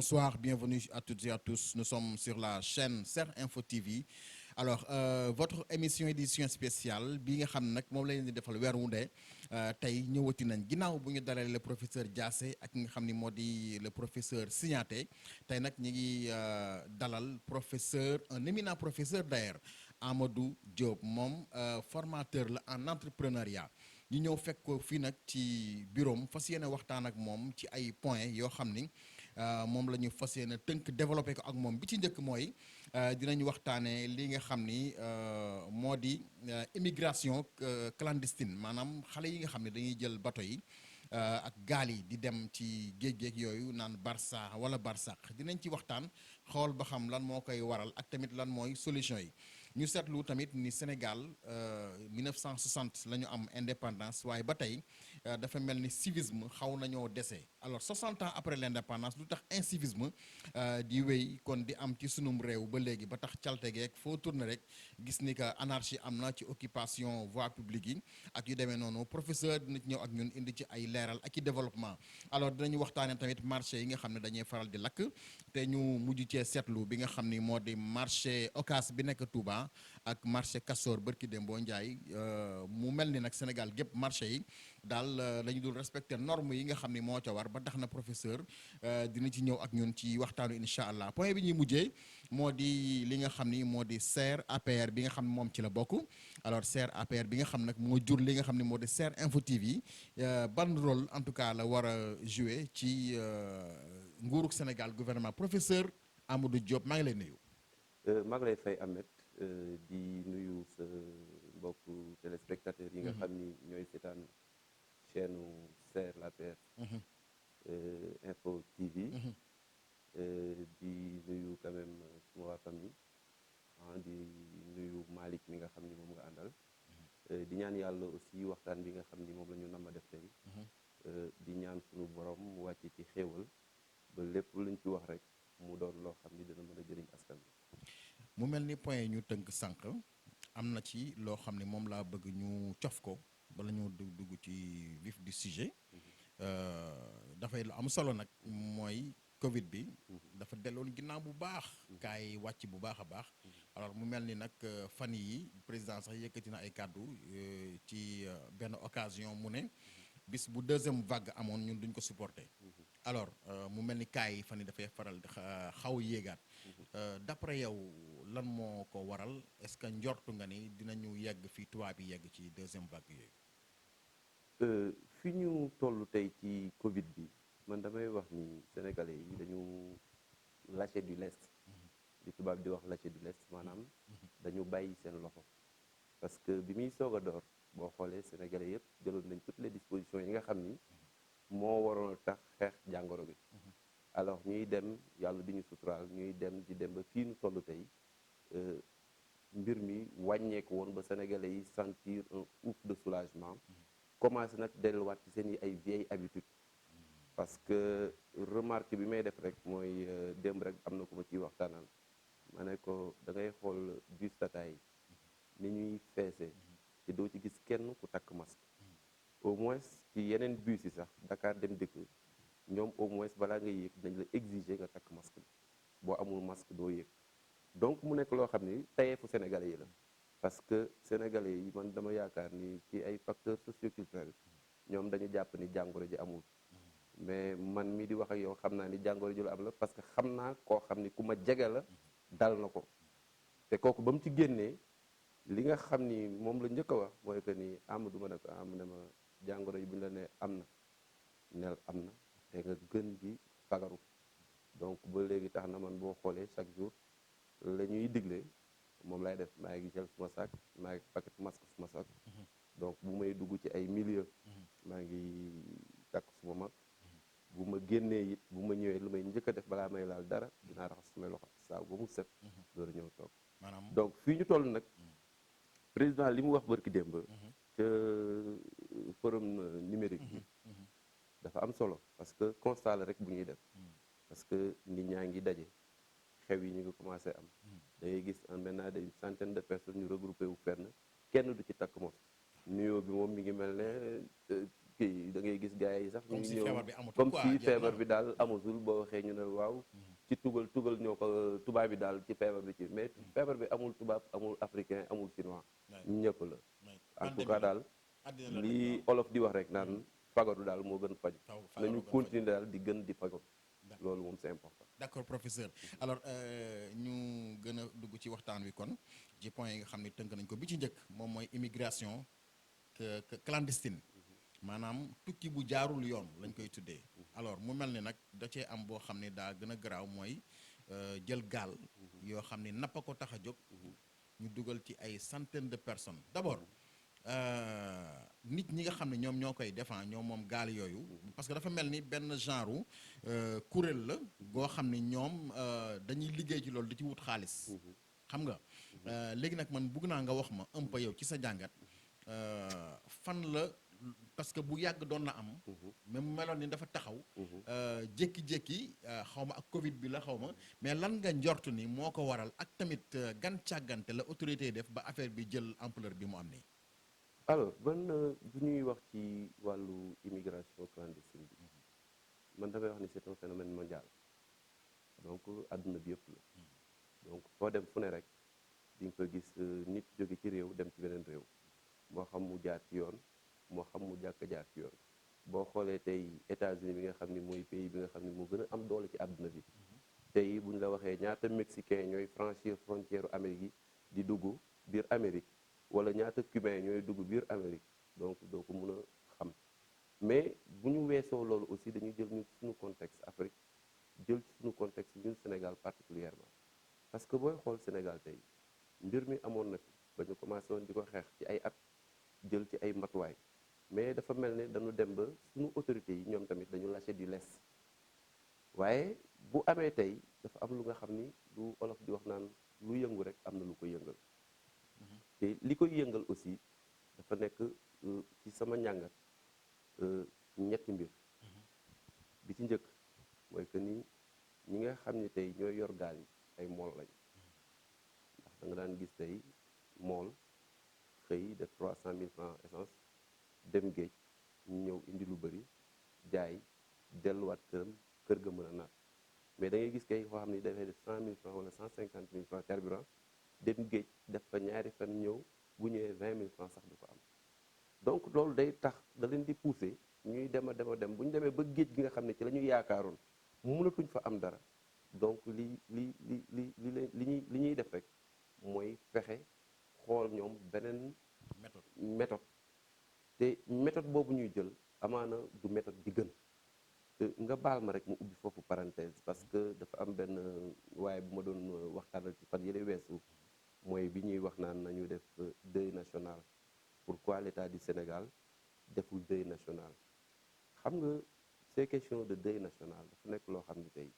bonsoir, bienvenue à toutes et à tous. Nous sommes sur la chaîne Ser Info TV. Alors, votre émission édition spéciale bi nga xam nag moom la leen di defal weer wu dee tey ñëwati nañ ginnaaw bu ñu dalalee le professeur Diassé ak nga xam ni moo di le professeur Signaté tey nag ñi ngi dalal professeur un éminent professeur d'ailleurs Amadou Diop moom formateur la en entrepreneuriat. ñu ñëw fekk ko fii nag ci bureau am fas yéene waxtaan ak moom ci ay points yoo xam ni moom la ñu fas yéene tënk développé ko ak moom bi ci njëkk mooy dinañ waxtaanee li nga xam ni moo di immigration clandestine maanaam xale yi nga xam ne dañuy jël bateau yi ak gaal yi di dem ci géej-géej yooyu naan Barça wala Barsaq dinañ ci waxtaan xool ba xam lan moo koy waral ak tamit lan mooy solution yi. ñu seetlu tamit ni Sénégal 1960 la ñu am indépendance waaye ba tey dafa mel ni civisme xaw nañoo dese alors 60 ans après l'indépendance lu tax incivisme di wéy kon di am ci sunum réew ba léegi ba tax calte geeg foo tourné rek gis ni que anarchie am na ci occupation voie publique yi ak yu demee noonu professeur dina ci ñëw ak ñun indi ci ay leeral ak i développement alors dinañu waxtaanee tamit marché yi nga xam ne dañuy faral di lakk te ñu mujj cee seetlu bi nga xam ni moo di marché Ocass bi nekk Touba ak marché Castor bërki Dembo Ndiaye mu mel ni nag Sénégal gépp marché yi daal lañu dul respecter normes yi nga xam ni moo ca war ba tax na professeur dina ci ñëw ak ñun ci waxtaanu incha allah point bi ñuy mujjee moo di li nga xam ni moo di SER APR bi nga xam ne moom ci la bokk alors SER APR bi nga xam nag moo jur li nga xam ne moo di SER Info TV ban rôle en tout cas la war a jouer ci nguurug Sénégal gouvernement professeur Amadou Diop maa ngi lay nuyu. maa ngi lay fay Ahmed di nuyu sa mbokku téléspectateurs yi nga xam ni ñooy seetaan chaîne SER l'APR Info TV di nuyu quand même suma waa famille di nuyu Malick mi nga xam ni moom nga àndal di ñaan yàlla aussi waxtaan bi nga xam ni moom la ñu nam a def tey di ñaan sunu borom mu wàcc ci xéewal ba lépp luñ ci wax rek mu doon loo xam ni dina mën a jëriñ askan bi mu mel ni point yi ñu tënk sànq am na ci loo xam ne moom laa bëgg ñu cof ko bala ñu dugg ci vif du sujet dafay lu am solo nag mooy Covid bi dafa delloon ginnaaw bu baax kaay wàcc bu baax a baax alors mu mel ni nag fan yi président sax yëkkati na ay kàddu ci benn occasion mu ne bis bu deuxième vague amoon ñun duñ ko supporter alors mu mel ni kaay yi fan yi dafay faral di xaw yéegaat d'après yow lan moo ko waral est-ce que njortu nga ni dinañu yegg fii tubaab yi yegg ci deuxième vague yooyu fi ñu toll tey ci Covid bi man damay wax ni sénégalais yi dañu lâcher du lest li tubaab di wax lâcher du lest maanaam dañu bàyyi seen loxo parce que bi muy soog a door boo xoolee sénégalais yëpp jëloon nañ toutes les dispositions yi nga xam ni moo waroon a tax xeex jàngoro bi alors ñuy dem yàlla di ñu suturaal ñuy dem di dem ba fii ñu toll tey mbir mi wàññeeku woon ba sénégalais yi sentir un ouf de soulagement commencé nag delluwaat ci seen i ay vieilles habitudes parce que remarque bi may def rek mooy démb rek am na ku ma ciy waxtaanal ma ne ko da ngay xool bus Tata yi ni ñuy feesee te doo ci gis kenn ku takk masque au moins ci yeneen bus yi sax Dakar dem dëkk ñoom au moins balaa ngay yéeg dañ la exiger nga takk masque bi boo amul masque doo yéeg donc mu nekk loo xam ni tayeefu sénégalais yi la parce que sénégalais yi man dama yaakaar ni ci ay facteurs socioculturels ñoom dañu jàpp ni jàngoro ji amul mais man mi di wax ak yow xam naa ni jàngoro ji lu am la parce que xam naa koo xam ni ku ma jege la dal na ko te kooku ba mu ci génnee li nga xam ni moom la njëkk a wax mooy que ni Amadou ma ne ko am ne ma jàngoro yi bu ñu la ne am na nel am na te nga gën gi fagaru donc ba léegi tax na man boo xoolee chaque jour la ñuy digle moom lay def maa ngi jël suma sac maa ngi paquet masque suma sac donc bu may dugg ci ay milieu maa ngi takk suma mag bu ma génnee it bu ma ñëwee lu may njëkk a def balaa may laal dara dinaa raxas sumay loxo saabu ba mu set door a ñëw toog donc fii ñu toll nag président li mu wax barki démb ca forum numérique bi dafa am solo parce que constat la rek bu ñuy def parce que nit ñaa ngi daje xew yi ñu ngi commencé am da ngay gis maintenant une centaine de personnes ñu regroupé wu fenn kenn du ci takk mos nuyoo bi moom mi ngi mel ne kii da ngay gis gars yi sax ñu comme si ñëw feebar bi amatul comme quoi si jeex feebar na. bi daal amatul boo waxee ñu ne waaw ci tugal ñoo ko tubaab bi daal ci feebar bi ci mais feebar bi amul tubaab amul africain amul chinois ñëpp la en tout cas daal àddina la rek li waaw. olof di wax rek naan fagaru daal moo gën faju nañu continuer daal di gën di fagaru loolu moom c'est important. d'accord professeur alors ñu gën a dugg ci waxtaan wi kon ci point yi nga xam ne tënk nañ ko bi ci njëkk moom mooy immigration clandestine maanaam tukki bu jaarul yoon lañ koy tuddee alors mu mel ni nag da cee am boo xam ne daa gën a garaaw mooy jël gaal yoo xam ne nappa ko tax a jóg ñu dugal ci ay centaines de personnes d'abord nit ñi nga xam ne ñoom ñoo koy défend ñoom moom gaal yooyu parce que dafa mel ni benn genre kuréel la goo xam ne ñoom dañuy liggéey ci loolu di ci wut xaalis xam nga léegi nag man bëgg naa nga wax ma un peu yow ci sa jàngat fan la parce que bu yàgg doon na am même meloon ni dafa taxaw jékki-jékki xaw ma ak Covid bi la xaw ma mais lan nga njort ni moo ko waral ak tamit gan càggante la autorité yi def ba affaire bi jël ampleur bi mu am nii. alors man bu ñuy wax ci wàllu immigration clandestine bi man damay wax ni c'est un phénomène mondial donc àdduna bi yëpp la donc foo dem fu ne rek di nga fa gis nit jóge ci réew dem ci beneen réew moo xam mu jaar ci yoon moo xam mu jàkk jaar ci yoon boo xoolee tey États-Unis bi nga xam ni mooy pays bi nga xam ni moo gën a am doole ci àdduna bi tey bu ñu la waxee ñaata mexicain ñooy franchir frontière Amérique yi di dugg biir Amérique wala ñaata cubain ñooy dugg biir Amérique donc doo ko mën a xam mais bu ñu weesoo loolu aussi dañuy jël ñun suñu contexte Afrique jël ci suñu contexte ñun Sénégal particulièrement parce que booy xool Sénégal tey mbir mi amoon na fi ba ñu commencé woon di ko xeex ci ay at jël ci ay matuwaay mais dafa mel ne dañu dem ba suñu autorités yi ñoom tamit dañu lâcher du lest waaye bu amee tey dafa am lu nga xam ni lu olof di wax naan lu yëngu rek am na lu ko yëngal te li koy yëngal aussi dafa nekk ci sama njàngat ñetti mbir bi ci njëkk mooy que ni ñi nga xam ni tey ñooy yor gaal yi ay mool lañ ndax da nga daan gis tey mool xëy def 300 000 francs essence dem géej ñu ñëw indi lu bëri jaay delluwaat kër ga mën a naat mais da ngay gis kay koo xam ni dafay def 100 000 francs wala 150 000 francs carburant dem géej def fa ñaari fan ñëw bu ñëwee 20 000 francs sax du ko am donc loolu day tax da leen di pousser ñuy dem a dem bu ñu demee ba géej gi nga xam ne ci la ñu yaakaaroon mënatuñ fa am dara donc li ñuy def rek mooy fexe xool ñoom beneen méthode te méthode boobu ñuy jël amaana du méthode bi gën nga baal ma rek mu ubbi foofu parenthèse parce que dafa am benn waaye bu ma doon waxtaanal ci fan yële weesu mooy bi ñuy wax naan nañu def deuil national pourquoi l'État du Sénégal deful deuil national xam nga ces questions de deuil national dafa nekk loo xam ni tey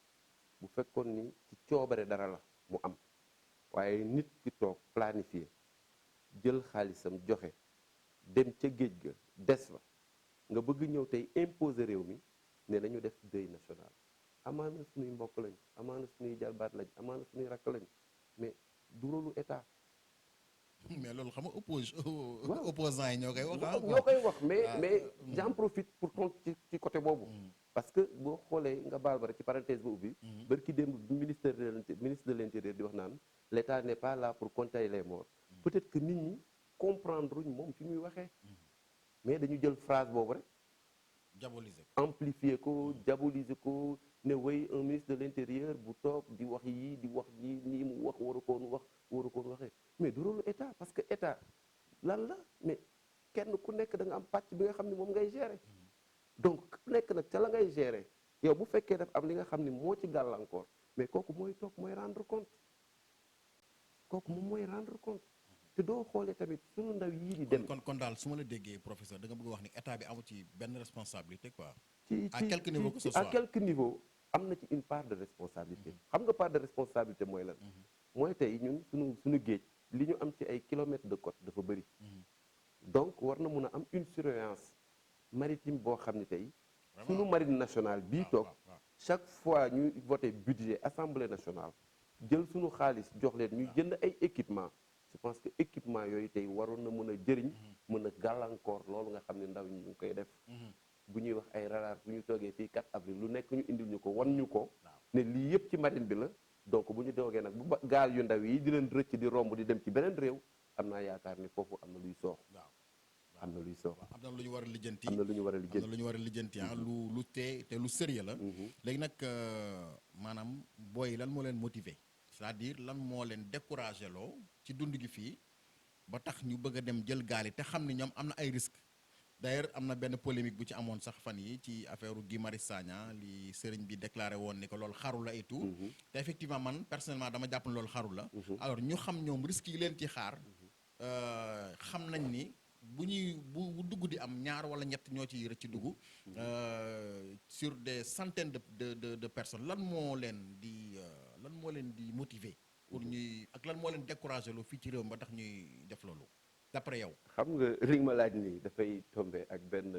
bu fekkoon ni ci coobare dara la mu am waaye nit ki toog planifié jël xaalisam joxe dem ca géej ga des fa nga bëgg ñëw tey imposer réew mi ne nañu def deuil national amaana suñuy mbokk lañ amaana suñuy jarbaat lañ amaana suñuy rakk lañ mais du rôlu état. mais loolu xam nga opposants yi ñoo koy wax. ñoo koy wax mais j'en profite pour tontu ci côté boobu. parce que boo xoolee nga baal ba rek ci parenthèse ba ubbi. barki démb ministre de l'intérieur di wax naan l'état n'est pas là pour compter les morts. peut-être que nit ñi comprendre uñ moom fi muy waxee. mais dañu jël phrase boobu rek. diaboliser amplifier ko diaboliser ko ne way un ministre de l'intérieur bu toog di wax yii di wax nii mu wax waru koon waxee mais du rôle état parce que état lan la mais kenn ku nekk da nga am pàcc bi nga xam ne moom ngay gérer donc ku nekk nag ca la ngay gérer yow bu fekkee daf am li nga xam ne moo ci gàllankoor mais kooku mooy toog mooy rendre compte kooku moom mooy rendre compte te doo xoolee tamit suñu ndaw yii di dem. kon daal su ma la déggee professeur da nga bëgg wax ni état bi amu ci benn responsabilité quoi. ci à quelque niveau que ce soit à quelque niveau am na ci une part de responsabilité. xam nga part de responsabilité mooy lan. mooy tey ñun suñu géej li ñu am ci ay kilomètres de côte dafa bëri. donc war na mun a am une surveillance maritime boo xam ne tey. suñu marine nationale bii toog chaque fois ñuy voté budget assemblée nationale jël suñu xaalis jox leen ñuy jënd ay équipement je pense que équipement yooyu tey waroon na mën a jëriñ mën a gàllankoor loolu nga xam ne ndaw ñi ñu ngi koy def bu ñuy wax ay radar bu ñu toogee fii 4 avril lu nekk ñu indil ñu ko wan ñu ko ne lii yëpp ci marine bi la donc bu ñu doogee nag bu gaal yu ndaw yi di leen rëcc di romb di dem ci beneen réew am naa yaakaar ni foofu am na luy soox am na luy soox am na lu ñu war a lijjanti am na lu ñu war a am lijjanti na lu ñu war a lijjanti lu te lu sérieux la léegi nag maanaam booy lan moo leen motiver c'est-à-dire lan moo leen découragé loo ci dund gi fii ba tax ñu bëgg a dem jël gaal yi te xam ni ñoom am na ay risques d'ailleurs am na benn polémique bu ci amoon sax fan yi ci affaire Guy Marius Sagna li sëriñ bi déclaré woon ni ko loolu xaru la et tout te effectivement man personnellement dama jàpp ne loolu xaru la alors ñu xam ñoom risques yi leen ci xaar xam nañ ni bu dugg di am ñaar wala ñett ñoo ci rëcc dugg sur des centaines de personnes lan moo leen di motiver pour ñuy ak lan moo leen décourager lu fii ci réew mi ba tax ñuy def loolu d'après yow. xam nga li ma laaj nii dafay tombé ak benn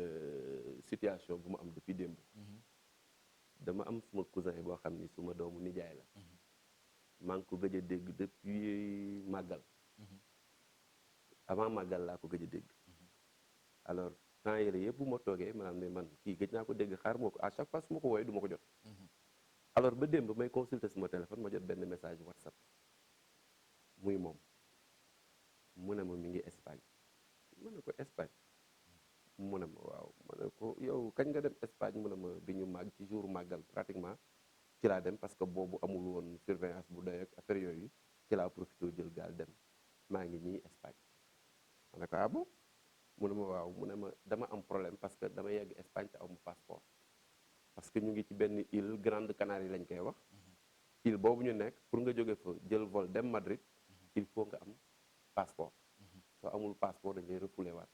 situation bu ma am depuis démb. dama am suma cousin boo xam ni suma doomu nijaay la. maa ngi ko gëj a dégg depuis màggal. avant màggal laa ko gëj a dégg. alors temps yële yëpp bu ma toogee maanaam ne man kii gëj naa ko dégg xaar moo ko à chaque fois su ma ko woowee du ma ko jot. alors ba démb may consulter suma téléphone ma jot benn message WhatsApp muy moom mu ne ma mi ngi Espagne mu ne ko Espagne mu ne ma waaw ma ne ko yow kañ nga dem Espagne mu ne ma bi ñu màgg ci jour màggal pratiquement ci laa dem parce que boobu amul woon surveillance bu doy ak affaire yooyu ci laa profité jël gaal dem maa ngi nii Espagne ma ne ko ah bon mu ne ma waaw mu ne ma dama am problème parce que dama yegg Espagne te aw ma passeport parce que ñu ngi ci benn île Grande Canarie lañ koy wax île boobu ñu nekk pour nga jóge fa jël vol dem Madrid il faut nga am passeport soo amul passeport dañ lay refoulé waat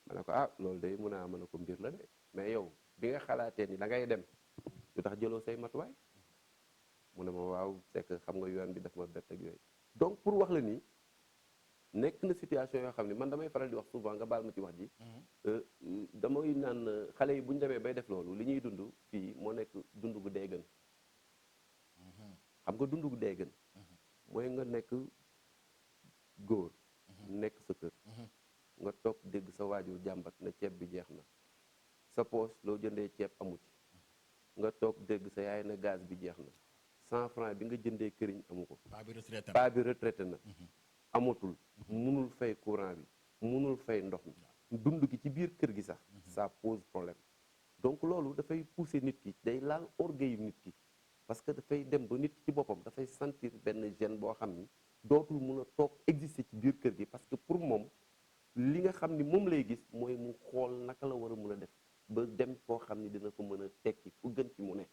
ma ne ko ah loolu de mun naa mën a ko mbir la de mais yow bi nga xalaatee ni da ngay dem lu tax jëloo say matuwaay mu ne ma waaw c'est que xam nga yoon bi daf ma bett ak yooyu donc pour wax la ni nekk na situation yoo xam ne man damay faral di wax souvent nga baal ma ci wax ji damay naan xale yi bu ñu demee bay def loolu li ñuy dund fii moo nekk dund gu dee gën xam nga dund gu dee gën mooy nga nekk góor nekk sa kër nga toog dégg sa waajur jàmbat na ceeb bi jeex na sa poche loo jëndee ceeb amu ci nga toog dégg sa yaay na gaz bi jeex na 100 francs bi nga jëndee këriñ amu ko paa bi retraité na amatul munul fay courant bi munul fay ndox mi dund gi ci biir kër gi sax ça pose problème donc loolu dafay pousser nit ki day laal orgueil nit ki parce que dafay dem ba nit ki ci boppam dafay sentir benn gêne boo xam ni dootul mun a toog exister ci biir kër gi parce que pour moom li nga xam ni moom lay gis mooy mu xool naka la war a mun a def ba dem foo xam ni dina fa mën a tekki fu gën ci mu ne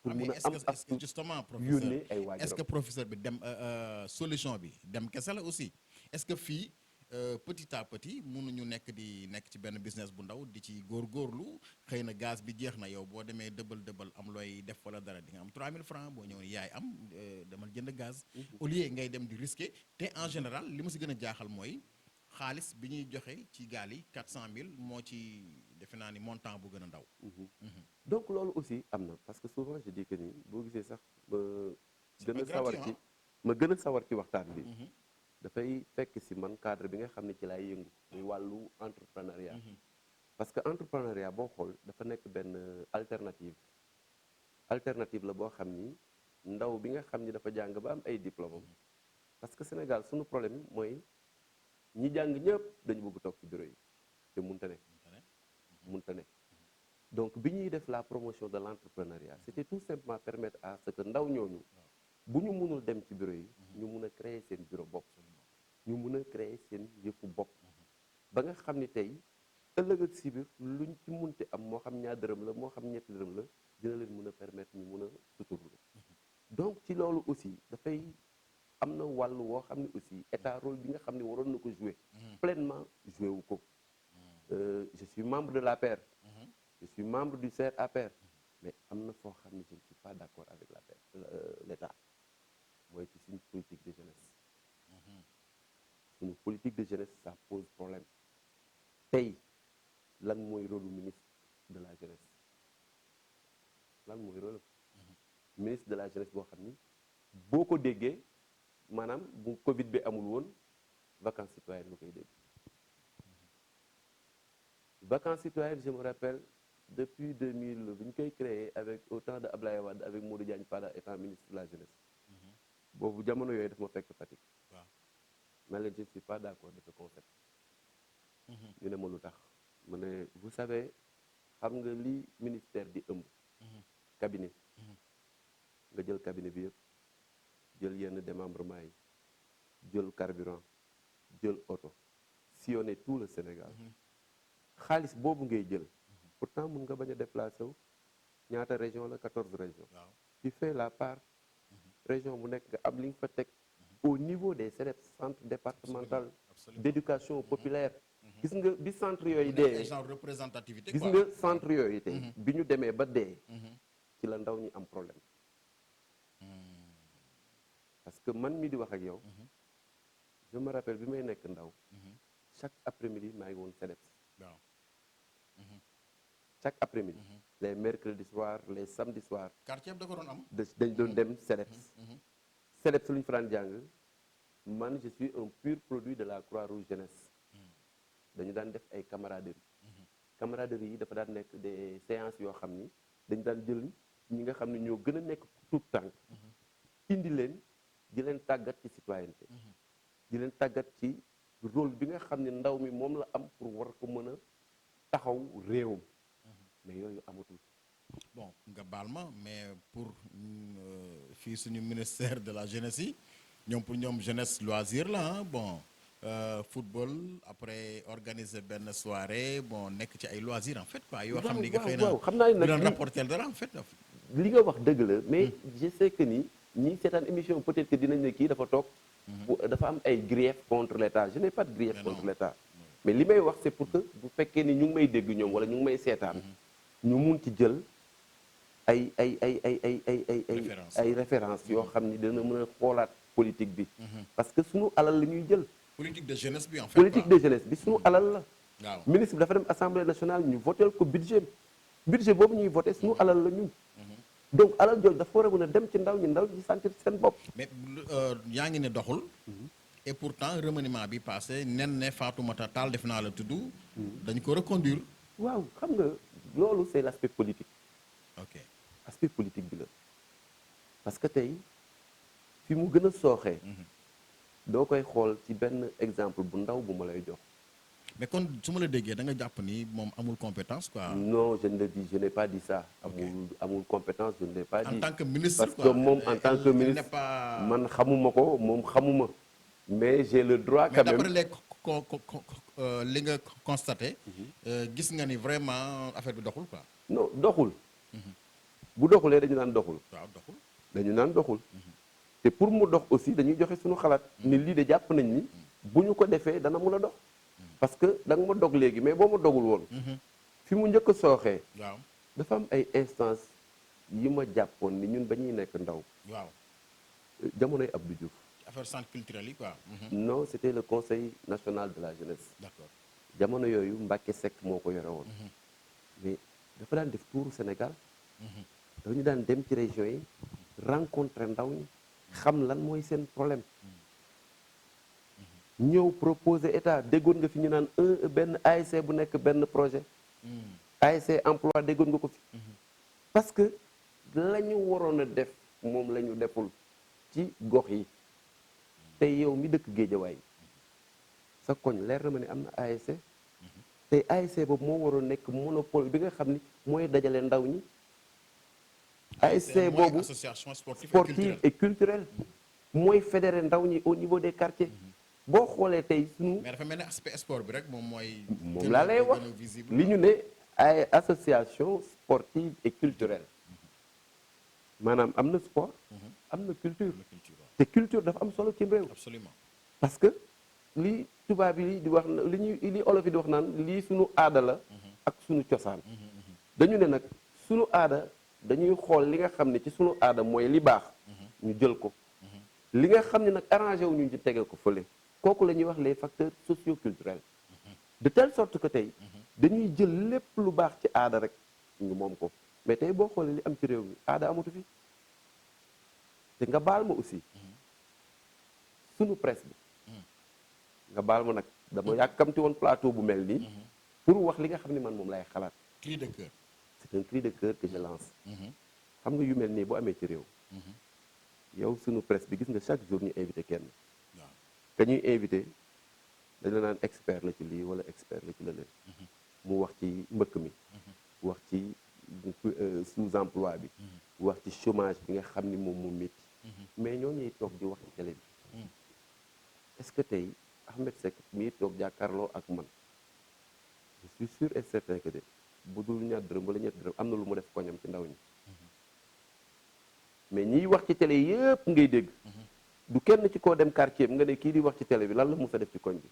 pour mun a am est-ce que justement yónnee ay waajuram est-ce que professeur bi dem solution bi dem kese la aussi est-ce que fii petit à petit mënuñu nekk ci benn business bu ndaw di ci góorgóorlu xëy na gaz bi jeex na yow boo demee dëbal am looy def wala dara di nga am 3000 francs boo ñëw yaay am demal jënd gaz au lieu ngay dem di risquer te en général li ma si gën a jaaxal mooy xaalis bi ñuy joxe ci gaal yi 400000 moo ci defe naa ni montant bu gën a ndaw donc loolu aussi am na parce que souvent je dis que ni boo gisee sax ma gën a sawar ci waxtaan bi dafay fekk si man cadre bi nga xam ne ci laay yëngu muy wàllu entrepreneuriat parce que entrepreneuriat boo xool dafa nekk benn alternative la boo xam ni ndaw bi nga xam ni dafa jàng ba am ay diplôme parce que Sénégal suñu problème mooy ñi jàng ñëpp dañu bëgg toog ci bureau yi te munta ne donc bi ñuy def la promotion de l'entrepreneuriat c'était tout simplement permettre à ce que ndaw ñooñu bu ñu mënul dem ci bureau yi ñu mun a créer seen bureau bopp ñu mun a créer seen yëfu bopp ba nga xam ni tey ëllëg ak si biir luñ ci munti am moo xam ñaar dërëm la moo xam ñetti dërëm la dina leen mun a permettre ñu mun a suturlu donc ci loolu aussi dafay am na wàll woo xam ne aussi état rôle bi nga xam ne waroon na ko jouer pleinement joué wu ko je suis membre de l'APR je suis membre du CRAPR mais am na foo xam ne je ne suis pas d'accord avec l'État mooy ci suñu politique de jeunesse suñu politique de jeunesse ça pose problème tey lan mooy rôle ministre de la jeunesse lan mooy rôle ministre de la jeunesse boo xam ni boo ko déggee maanaam bu Covid bi amul woon vacances citoyennes lu koy dégg. Vacances citoyennes je me rappelle depuis 2000 bi ñu koy créé avec au temps de Ablaye Wade avec Modou Diagne Fada étant ministre de la jeunesse. boobu jamono yooyu daf ma fekk Fatick. waaw ma leen je ne suis pas d'accord de ce concept. ñu ne ma lu tax ma ne vous savez xam nga li ministère di ëmb. cabinet. nga jël cabinet bi yëpp jël yenn démembrement yi jël carburant jël oto sillonner tout le Sénégal xaalis boobu ngay jël pourtant mun nga bañ a déplacé wu ñaata région la 14 régions. tu fais la part région bu nekk nga am li nga fa teg au niveau des CDEPS centre départemental d'éducation populaire. gis nga bi centre yooyu dee genre représentativité gis nga centre yooyu tey bi ñu demee ba dee ci la ndaw ñi am problème parce que man mi di wax ak yow je me rappelle bi may nekk ndaw chaque après-midi maa ngi woon CDEPS waaw chaque après-midi les mercredis soir les samedis soir quartier bi da ko doon am dañ doon dem CDEPS CDEPS lu ñu fa daan jàng man je suis un pur produit de la Croix-Rouge jeunesse dañu daan def ay camaraderie yi dafa daan nekk des séances yoo xam ni dañu daan jël ñi nga xam ne ñoo gën a nekk tout tànk indi leen di leen tàggat ci citoyenneté di leen tàggat ci rôle bi nga xam ne ndaw mi moom la am pour war ko mën a taxaw réewam mais yooyu amatul. bon nga baal ma mais pour fii suñu ministère de la jeunesse yi ñoom pour ñoom jeunesse loisir la bon football après organiser benn soirée bon nekk ci ay loisir en fait quoi yoo xam ni nga xëy na xam naa ne doon nag rapporter dara en fait li nga wax dëgg la mais je sais que ni ñi seetaan émission peut-être que dinañ ne kii dafa toog dafa am ay grief contre l'État je n'ai pas de grief contre l'État mais li may wax c'est pour que bu fekkee ni ñu ngi may dégg ñoom wala ñu ngi may seetaan ñu mun ci jël ay référence yoo xam ni dana mën a xoolaat politique bi parce que suñu alal la ñuy jël politique de jeunesse bi en fait politique de jeunesse bi suñu alal la waaw ministre bi dafa dem assemblée nationale ñu votel ko budget boobu ñuy voté suñu alal la ñun donc alal jooju dafa war a mën a dem ci ndaw ñi sentir seen bopp mais yaa ngi ne doxul et pourtant remaniement bi passé nen ne Fatoumata Tall def naa la tudd dañ ko reconduire waaw xam nga loolu c'est l'aspect politique ok aspect politique bi la parce que tey fi mu gën a sooxee doo koy xool ci benn exemple bu ndaw bu ma lay jox mais kon su ma la déggee da nga jàpp ni moom amul compétence quoi non je n'ai pas dit ça amul compétence je ne l'ai pas dit en tant que ministre parce que moom en tant que ministre man xamuma ko moom xamuma mais j'ai le droit quand même mais d'après li nga constaté gis nga ni vraiment affaire bi doxul quoi non doxul bu doxulee dañu naan doxul waaw doxul dañu naan doxul te pour mu dox aussi dañuy joxe suñu xalaat ni lii de jàpp nañ ni bu ñu ko defee dana mun a dox parce que da nga ma dog léegi mais boo ma dogul woon fi mu njëkk a sooxee waaw dafa am ay instances yi ma jàppoon ni ñun ba ñuy nekk ndaw waaw jamonoy Abdou Diouf affaire centre culturel yi quoi non c'était le conseil national de la jeunesse d'accord jamono yooyu Mbacké Seck moo ko yore woon mais dafa daan def touru Sénégal dañu daan dem ci région yi rencontrer ndaw ñi xam lan mooy seen problème ñëw proposer état déggoon nga fi ñu naan benn ASC bu nekk benn projet ASC emploi déggoon nga ko fi parce que la ñu waroon a def moom la ñu deful ci gox yi te yow mi dëkk Géejawaay sa koñ leer na ma ne am na ASC te ASC boobu moo waroon nekk monopole bi nga xam ni mooy dajale ndaw ñi ASC boobu association sportive et culturelle mooy fédérer ndaw ñi au niveau des quartiers boo xoolee tey suñu mais dafa mel ne aspect sport bi rek moom mooy moom laa lay wax li ñu ne ay association sportive et culturelle maanaam am na sport am na culture te culture dafa am solo ci réew absolument parce que li tubaab yi di wax li olof yi di wax naan lii suñu aada la ak suñu cosaan dañu ne nag suñu aada dañuy xool li nga xam ne ci suñu aada mooy li baax ñu jël ko li nga xam ne nag arrangé wu ñu ci tege ko fële kooku la ñuy wax les facteurs socio-culturels de telle sorte que tey dañuy jël lépp lu baax ci aada rek ñu moom ko mais tey boo xoolee li am ci réew mi aada amatu fi te nga baal ma aussi sunu presse bi nga baal ma nag dama yàkkamti woon plateau bu mel nii pour wax li nga xam ne man moom lay xalaat. cri de cœur. c'est un cri de cœur que je lance. xam nga yu mel nii bu amee ci réew. yow sunu presse bi gis nga chaque jour ñu invité kenn. waaw ka ñuy invité dañ la naan expert la ci lii wala expert la ci la leen. mu wax ci mbëkk mi. wax ci sous-emploi bi. wax ci chômage bi nga xam ni moom mu métti. mais ñoo ñuy toog di wax ci télé bi. est-ce que tey Ahmed Seck mii toog jàkkaarloo ak man je suis sûr et certain que de bu dul ñaar dërëm wala ñett dërëm am na lu mu def koñam ci ndaw ñi. mais ñiy wax ci télé yëpp ngay dégg. du kenn ci koo dem quartier bi nga ne kii di wax ci télé bi lan la mos a def ci koñ bi.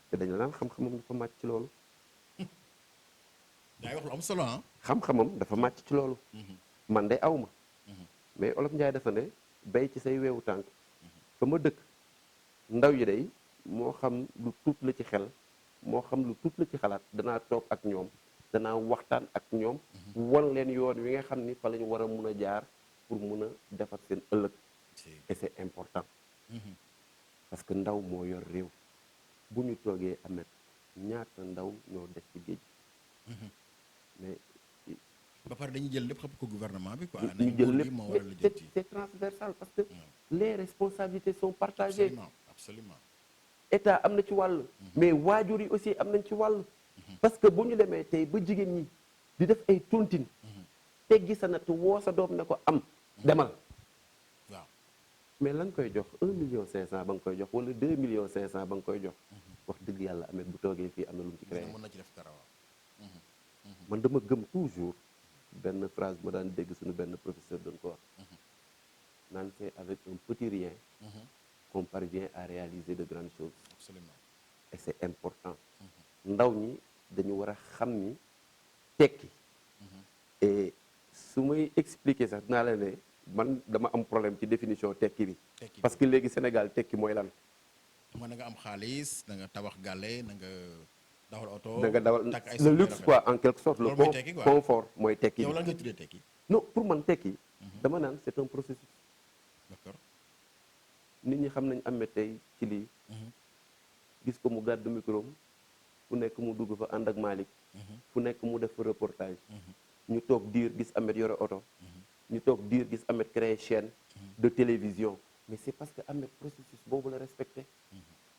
te dañ la naan xam-xamam dafa màcc ci loolu. yaa wax lu am solo ah. xam-xamam dafa màcc ci loolu. man de aw ma. mais Olof Njaay dafa ne bay ci say weewu tànk. fa ma dëkk ndaw yi day moo xam lu tuut la ci xel moo xam lu tuut la ci xalaat danaa toog ak ñoom danaa waxtaan ak ñoom. won leen yoon wi nga xam ni fa la ñu war a mun a jaar pour mun a defar seen ëllëg. et c'est important. parce que ndaw moo yor réew. bu ñu toogee amet ñaata ndaw ñoo des ci géej. mais. ba pare dañuy jël lépp xam ko gouvernement bi quoi. ñu jël lépp moo war a lijjanti. c'est transversal parce que les responsabilités sont partagées. absolument absolument. état am na ci wàll. mais waajur yi aussi am nañ ci wàll. parce que bu ñu demee tey ba jigéen ñi di def ay tontine. teggi sa natt woo sa doom ne ko am demal. waaw mais lan koy jox 1,5 million ba nga koy jox wala 2,5 millions ba nga koy jox. wax dëgg yàlla amet bu toogee fii am na lu mu ci créé. mën na ci def dara waaw. man dama gëm toujours benn phrase ma daan dégg suñu benn professeur doon ko wax. naan c'est avec un petit rien. qu'on parvient à réaliser de grandes choses. absolument. et c'est important. ndaw ñi dañu war a xam ni tekki. et su may expliquer sax dinaa la ne man dama am problème ci définition tekki bi. parce que léegi Sénégal tekki mooy lan. man na nga am xaalis na nga tabax gàlle na nga dawal oto. da nga dawal takk ay le luxe quoi en quelque sorte. loolu mooy tekki quoi confort mooy tekki. yow lan nga tuddee tekki. non pour man tekki. dama naan c'est un processus. d'accord. nit ñi xam nañ amee tey ci lii. gis ko mu gàddu micro fu nekk mu dugg fa ànd ak Malick. fu nekk mu def fa reportage. ñu toog diir gis Ahmed yore oto. ñu toog diir gis Ahmed créer chaîne de télévision. mais c'est parce que Ahmed processus boobu la respecté.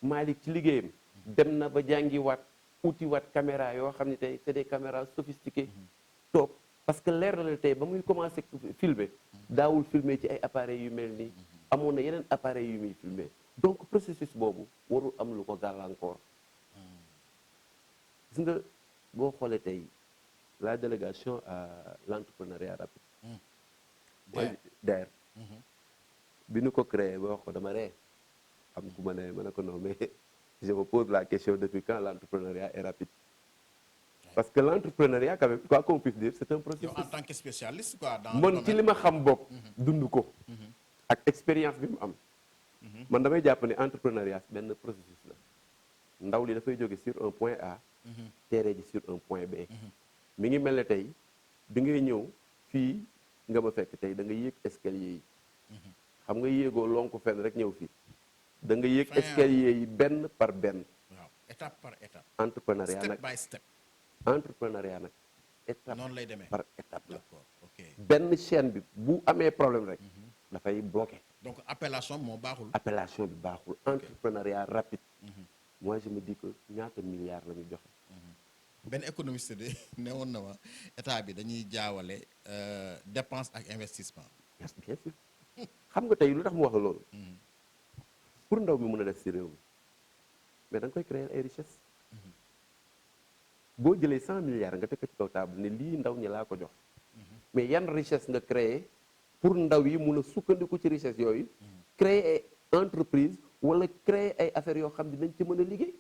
Malick ci liggéeyam. dem na ba jàngiwaat utiwaat caméra yoo xam ne tey c'est des caméras sophistiquées. toog parce que leer na la tey ba muy commencé filmer daawul filmer ci ay appareils yu mel nii. amoon na yeneen appareils yu muy filmer donc processus boobu warul am lu ko gàllankoor. gis nga boo xoolee tey la délégation à l'entrepreneuriat rapide. DER. bi ñu ko créé ba wax ko dama ree am ku ma ne ko non mais je me pose la question depuis quand l'entrepreneuriat est rapide. parce que l'entrepreneuriat quand même quoi qu'on puisse dire c'est un processus. yow en tant que spécialiste quoi. dans man ci li ma xam bopp. dund ko. ak expérience bi mu am. man damay jàpp ne entrepreneuriat benn processus la. ndaw li dafay jóge sur un point A. teere ji sur un point B. mi ngi mel ne tey bi ngay ñëw fii nga ma fekk tey da nga yéeg escalier yi. xam nga yéegoo lonku fenn rek ñëw fii. da nga yéeg escalier yi benn par benn. waaw étape par étape. entrepreneuriat nag step by step. entrepreneuriat nag. étape noonu lay demee par étape la. d'accord ok. benn chaîne bi bu amee problème rek. dafay bloqué. donc appellation moo baaxul. appellation bi baaxul. entrepreneuriat rapide. moi je me dis que ñaata milliards la ñu joxe. benn économiste de ne woon na ma état bi dañuy jaawale dépense ak investissement. bien sûr xam nga tey lu tax mu wax loolu. pour ndaw mi mën a def ci réew mi mais da nga koy créer ay richesse. boo jëlee 100 milliards nga teg ko ci kaw table ne lii ndaw ñi laa ko jox. mais yan richesse nga créer pour ndaw yi mun a sukkandiku ci richesse yooyu. créer ay entreprise wala créer ay affaires yoo xam ne dañ ci mën a liggéey.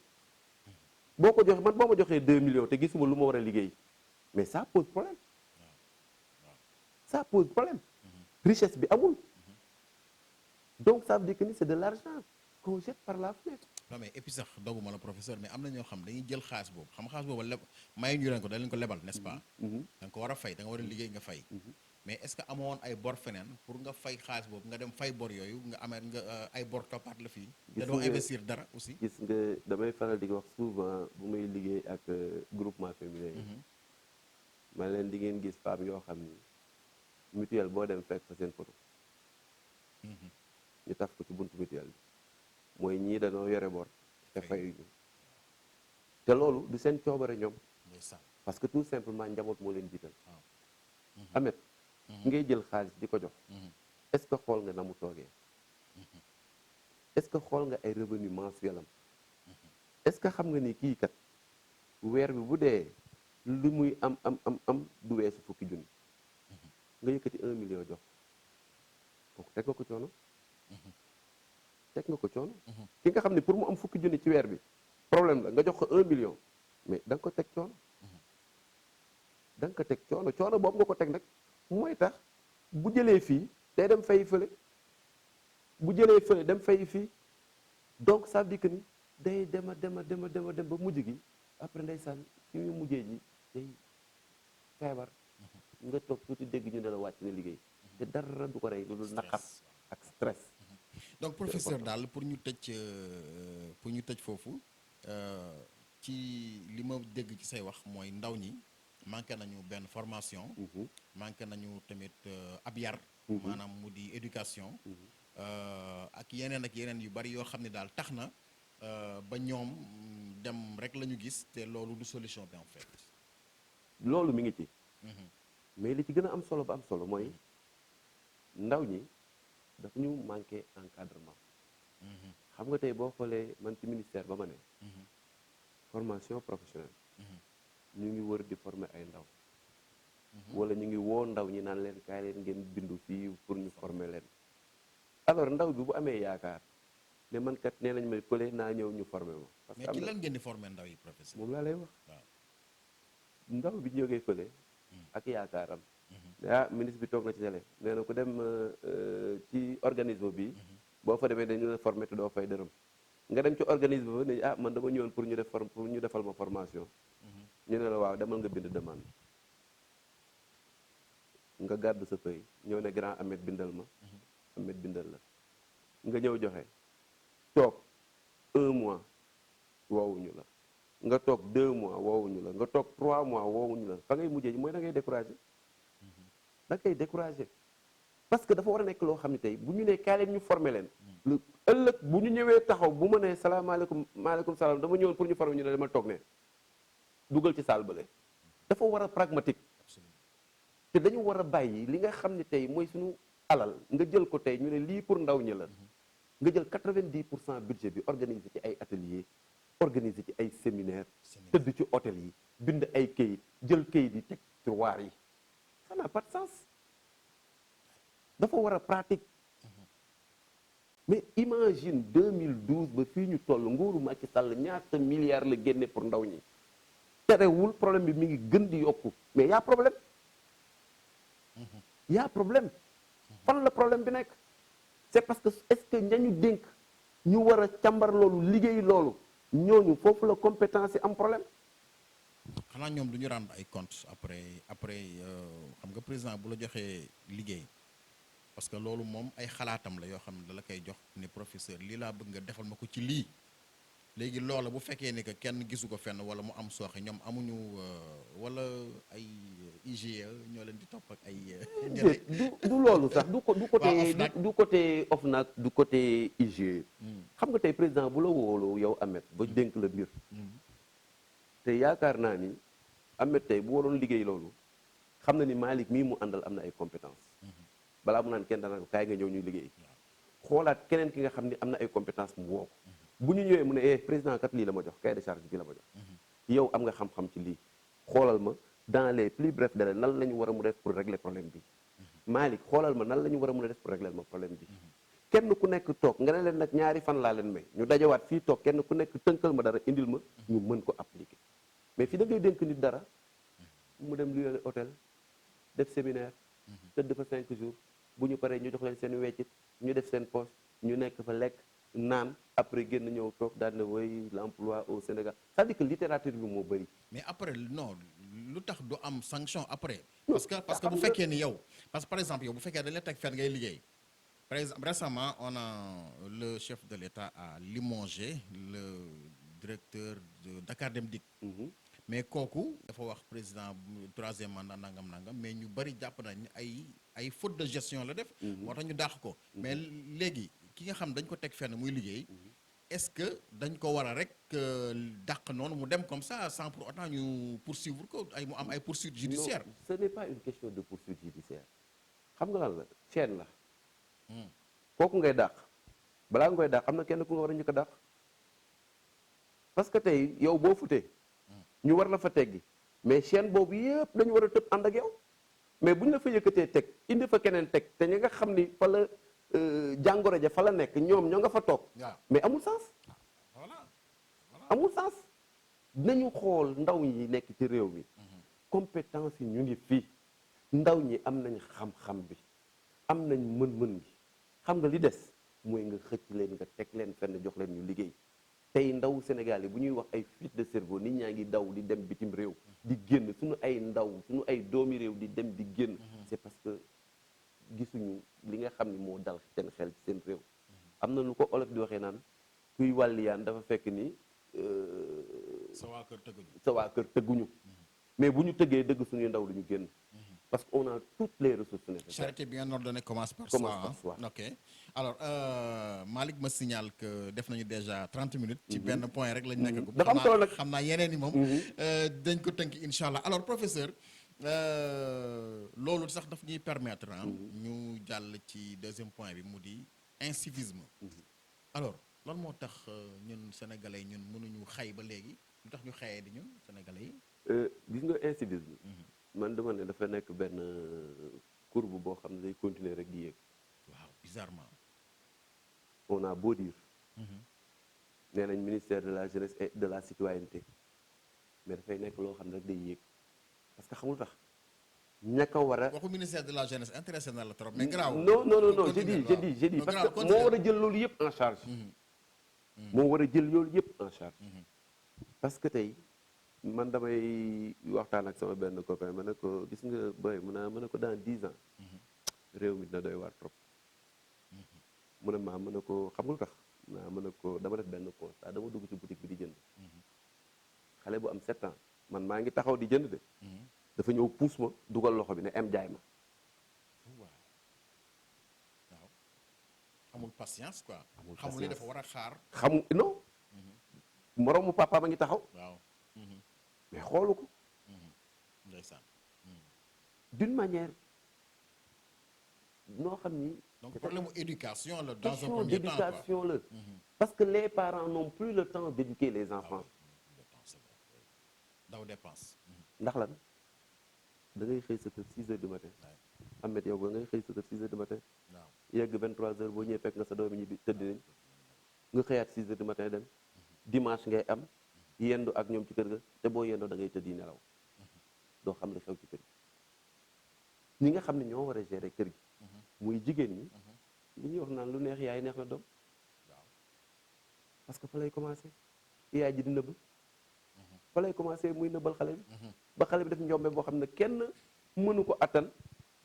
boo ko jox man boo ma joxee 2 millions te gisuma lu ma war a liggéey mais ça pose problème. ça pose problème. richesse bi amul. donc ça veut dire que ni c'est de l'argent qu'on jette par la fenêtre. non mais et puis sax dogguma la professeur mais am na ñoo xam dañuy jël xaalis boobu xam xaalis boobu leb may ñu leen ko da leen ko lebal n'est-ce pas. da nga ko war a fay da nga war a liggéey nga fay. mais est-ce que amoon ay bor feneen pour nga fay xaalis boobu nga dem fay bor yooyu nga amee nga ay bor toppaat la fii. te gis doo nga investir dara aussi. gis nga damay faral di wax souvent bu may liggéey ak groupement féminin yi ma leen di ngeen gis femmes yoo xam ni mutuelle boo dem fekk fa seen photo ñu taf ko ci buntu mutuelle bi mooy ñii dañoo yore bor te fayuñu te loolu du seen coobare ñoom parce que tout simplement njaboot moo leen jiital amet ngay jël xaalis di ko jox est-ce que xool nga na mu toogee est-ce que xool nga ay revenu mensuel am est-ce que xam nga ni kii kat weer bi bu dee lu muy am du weesu fukki junni nga yëkkati 1 million jox kooku teg nga ko coono teg nga ko coono ki nga xam ne pour mu am fukki junni ci weer bi problème la nga jox ko 1 million mais da nga ko teg coono da nga ko teg coono boobu nga ko teg nag mooy tax bu jëlee fii day dem fay fële bu jëlee fële dem fay fii donc ça veut dire que ni day dem ba mujj gi après ndeysaan fi mu mujjee ji day feebar nga toog tuuti dégg ñu ne la wàcc na liggéey te dara du ko rey lu dul naqar ak stress. donc professeur daal pour ñu tëj foofu ci li ma dégg ci say wax mooy ndaw ñi manqué nañu benn formation. manqué nañu tamit ab yar. maanaam mu di éducation. ak yeneen yu bari yoo xam ne daal tax na ba ñoom dem rek la ñu gis te loolu du solution bi en fait. loolu mi ngi ci. mais li ci gën a am solo ba am solo mooy ndaw ñi dafa ñu manqué encadrement. xam nga tey boo xoolee man ci ministère ba ma ne. formation professionnelle. ñu ngi wër di former ay ndaw. wala ñu ngi woo ndaw ñi naan leen kaay leen ngeen bindu fii pour ñu former leen. alors ndaw bi bu amee yaakaar ne man kat nee nañ ma fële naa ñëw ñu former ma. parce que mais ci lan ngeen di former ndaw yi professeur. moom laa lay wax. waaw ndaw bi jógee fële. ak yaakaaram. ah ministre bi toog na ci télé nee na ku dem ci organisme bi. boo fa demee dañu la former te doo fay dërëm. nga dem ci organisme ba ne ah man dama ñëwoon pour ñu defal ma formation. ñu ne la waaw demal nga bind demande. nga gàddu sa feuille ñëw ne grand Ahmed bindal ma. Ahmed bindal la. nga ñëw joxe. toog 1 mois woowuñu la. nga toog 2 mois woowuñu la nga toog 3 mois woowuñu la fa ngay mujjee mooy da ngay découragé. da ngay découragé parce que dafa war a nekk loo xam ne tey bu ñu nee kaay leen ñu former leen. lu ëllëg bu ñu ñëwee taxaw bu ma nee salaamaaleykum maaleykum salaam dama ñëwoon pour ñu former ñu ne dama toog ne dugal ci saal bële. dafa war a pragmatique. te dañu war a bàyyi li nga xam ne tey mooy suñu alal nga jël ko tey ñu ne lii pour ndaw ñi la. nga jël 90% budget bi organiser ci ay ateliers. organiser ci ay séminaire tëdd ci hôtel yi bind ay kayit jël kayit yi teg tiroir yi ça n'a pas de sens dafa war a pratique mais imagine 2012 ba fii ñu toll nguuru Macky Sall ñaata milliards la génne pour ndaw ñi terewul problème bi mi ngi gën di yokku mais y'a problème fan la problème bi nekk c'est parce que est-ce que ñañu dénk ñu war a càmbar loolu liggéey loolu ñooñu foofu la compétence yi am problème. xanaa ñoom du ñu rendre ay comptes après xam nga président bu la joxee liggéey parce que loolu moom ay xalaatam la yoo xam ne da la koy jox ne professeur lii laa bëgg nga defal ma ko ci lii léegi loola bu fekkee ne que kenn gisu ko fenn wala mu am sooxe ñoom amuñu wala ay IGE ñoo leen di topp ak ay. du loolu sax du côté OFNAC du côté IGE. xam nga tey président bu la wóoloo yow Ahmed ba dénk la mbir. te yaakaar naa ni Ahmed tey bu waroon liggéey loolu xam na ni Malick mii mu àndal am na ay compétences. balaa mu naan kenn dana ko kaay nga ñëw ñuy liggéey. xoolaat keneen ki nga xam ni am na ay compétences mu woo ko. bu ñu ñëwee mu ne président kat lii la ma jox cahier de charge bi la ma jox. yow am nga xam-xam ci lii xoolal ma dans les plus brefs délais nan la ñu war a mu def pour régler problème bi. Malick xoolal ma nan la ñu war a mën a def pour régler ma problème bi. kenn ku nekk toog nga ne leen nag ñaari fan laa leen may ñu dajawaat fii toog kenn ku nekk tënkal ma dara indil ma ñu mën ko appliquer mais fii da ngay dénk nit dara mu dem luyal hôtel def séminaire tëdd fa 5 jours bu ñu paree ñu jox leen seen weccit ñu def seen poche ñu nekk fa lekk naan après génn ñëw toog daal ne woy l'emploi au Sénégal c'est-à-dire que littérature bi moo bëri. mais après non lu tax du am sanction après. Non, parce que xam bu nga- fekkee ni yow parce que par exemple yow bu fekkee dañ la teg fenn ngay liggéey par exemple récemment on a le chef de l'État a limogé le directeur de Dakar Dem Dikk. Mhm. mais kooku dafa wax président troisième mandat nangam nangam mais ñu bari jàpp nañ ni ay faute de gestion la def. moo tax ñu dàq ko. mais léegi ki nga xam dañ ko teg fenn muy liggéey. est-ce que dañ ko war a rek dàq noonu mu dem comme ça sans pour autant ñu poursuivre ko mu am ay poursuites judiciaires. Non, ce n'est pas une question de poursuite judiciaire xam nga lan la chaîne la kooku ngay dàq balaa nga koy dàq am na kenn ku nga war a njëkk a dàq parce que tey yow boo futee ñu war la fa teggi mais chaîne boobu yëpp dañu war a tëb ànd ak yow mais bu ñu la fa yëkkatee teg indi fa keneen teg te ñi nga xam ni fa la jàngoro ja fa la nekk ñoom ñoo nga fa toog waaw mais amul sens voilà. amul sens dinañu xool ndaw ñi nekk ci réew mi compétence yi ñu ngi fii ndaw ñi am nañ xam-xam bi am nañ mën-mën gi xam nga li des mooy nga xëcc leen nga teg leen fenn jox leen ñu liggéey tey ndaw Sénégal yi bu ñuy wax ay fuite de cerveau nit ñaa ngi daw di dem bitim réew di génn suñu ay ndaw suñu ay doomi réew di dem di génn c'est parce que gisuñu li nga xam ni moo dal seen xel ci seen réew am na lu ko olof di waxee naan kuy wàlliyaan dafa fekk ni sa waa kër tëgguñu. sa waa kër tëgguñu mais bu ñu tëggee dëgg suñuy ndaw duñu génn parce que on a toutes les ressources nécessaires. charité bien ordonnée commence par Commence soi. par soi. Ok alors Malick me signale que def nañu déjà 30 minutes. ci benn point rek lañ nekk. dafa am solo nag xam naa yeneen yi moom. dañ ko tënk incha allah alors professeur loolu sax daf ñuy permettre ñu jàll ci deuxième point bi mu di incivisme. alors lan moo tax ñun sénégalais ñun mënuñu xay ba léegi lu tax ñu xayee di ñun sénégalais yi. gis nga incivisme man dama ne dafa nekk benn courbe boo xam ne day continuer rek di yéeg waaw bizarrement. on a beau dire nee nañ ministère de la jeunesse et de la citoyenneté mais dafay nekk loo xam ne rek day yéeg parce que xamul tax ña ko war a waxu ministère de la jeunesse intéressé na la trop mais grave. non j'ai dit parce que moo war a jël loolu yëpp en charge moo war a jël loolu yëpp en charge parce que tey man damay waxtaan ak sama benn copain ma ne ko gis nga boy ma ne ko dans 10 ans réew mi dina doy waar trop mu ne ma ne ko xam nga lu tax ma ne ko dama def benn constat dama dugg ci boutique bi di jënd xale bu am 7 ans man maa ngi taxaw di jënd de dafa ñëw puus ma dugal loxo bi ne em jaay ma waaw amul patience quoi. Amul xamul ni patience. dafa war a xaar. xamu non moroomu papa ma ngi taxaw waaw. mais xoolu ko ndeysaan. d'une manière noo xam ni donc problème mu éducation la dans un question premier temps quoi. d'éducation la parce que les parents n'ont plus le temps d'éduquer les enfants le temps c'est vrai oui. daw dépense. ndax lan da ngay xëy sa kër 6 heures du matin Ahmed yow ba ngay xëy sa kër 6 heures du matin waaw. yegg 23 heures boo ñëwee fekk nga sa doomi ñibbi tëdd nañ nga xëyaat 6 heures du matin dem dimanche ngay am yendu ak ñoom ci kër ga te boo yendoo da ngay tëdd yi nelaw doo xam li xew ci kër gi ñi nga xam ne ñoo war a gérer kër gi muy jigéen ñi li ñuy wax naan lu neex yaay neex na doom waaw. parce que fa lay commencé yaay ji di nëbb fa lay commencé muy nëbbal xale bi ba xale bi def njombe boo xam ne kenn mënu ko attan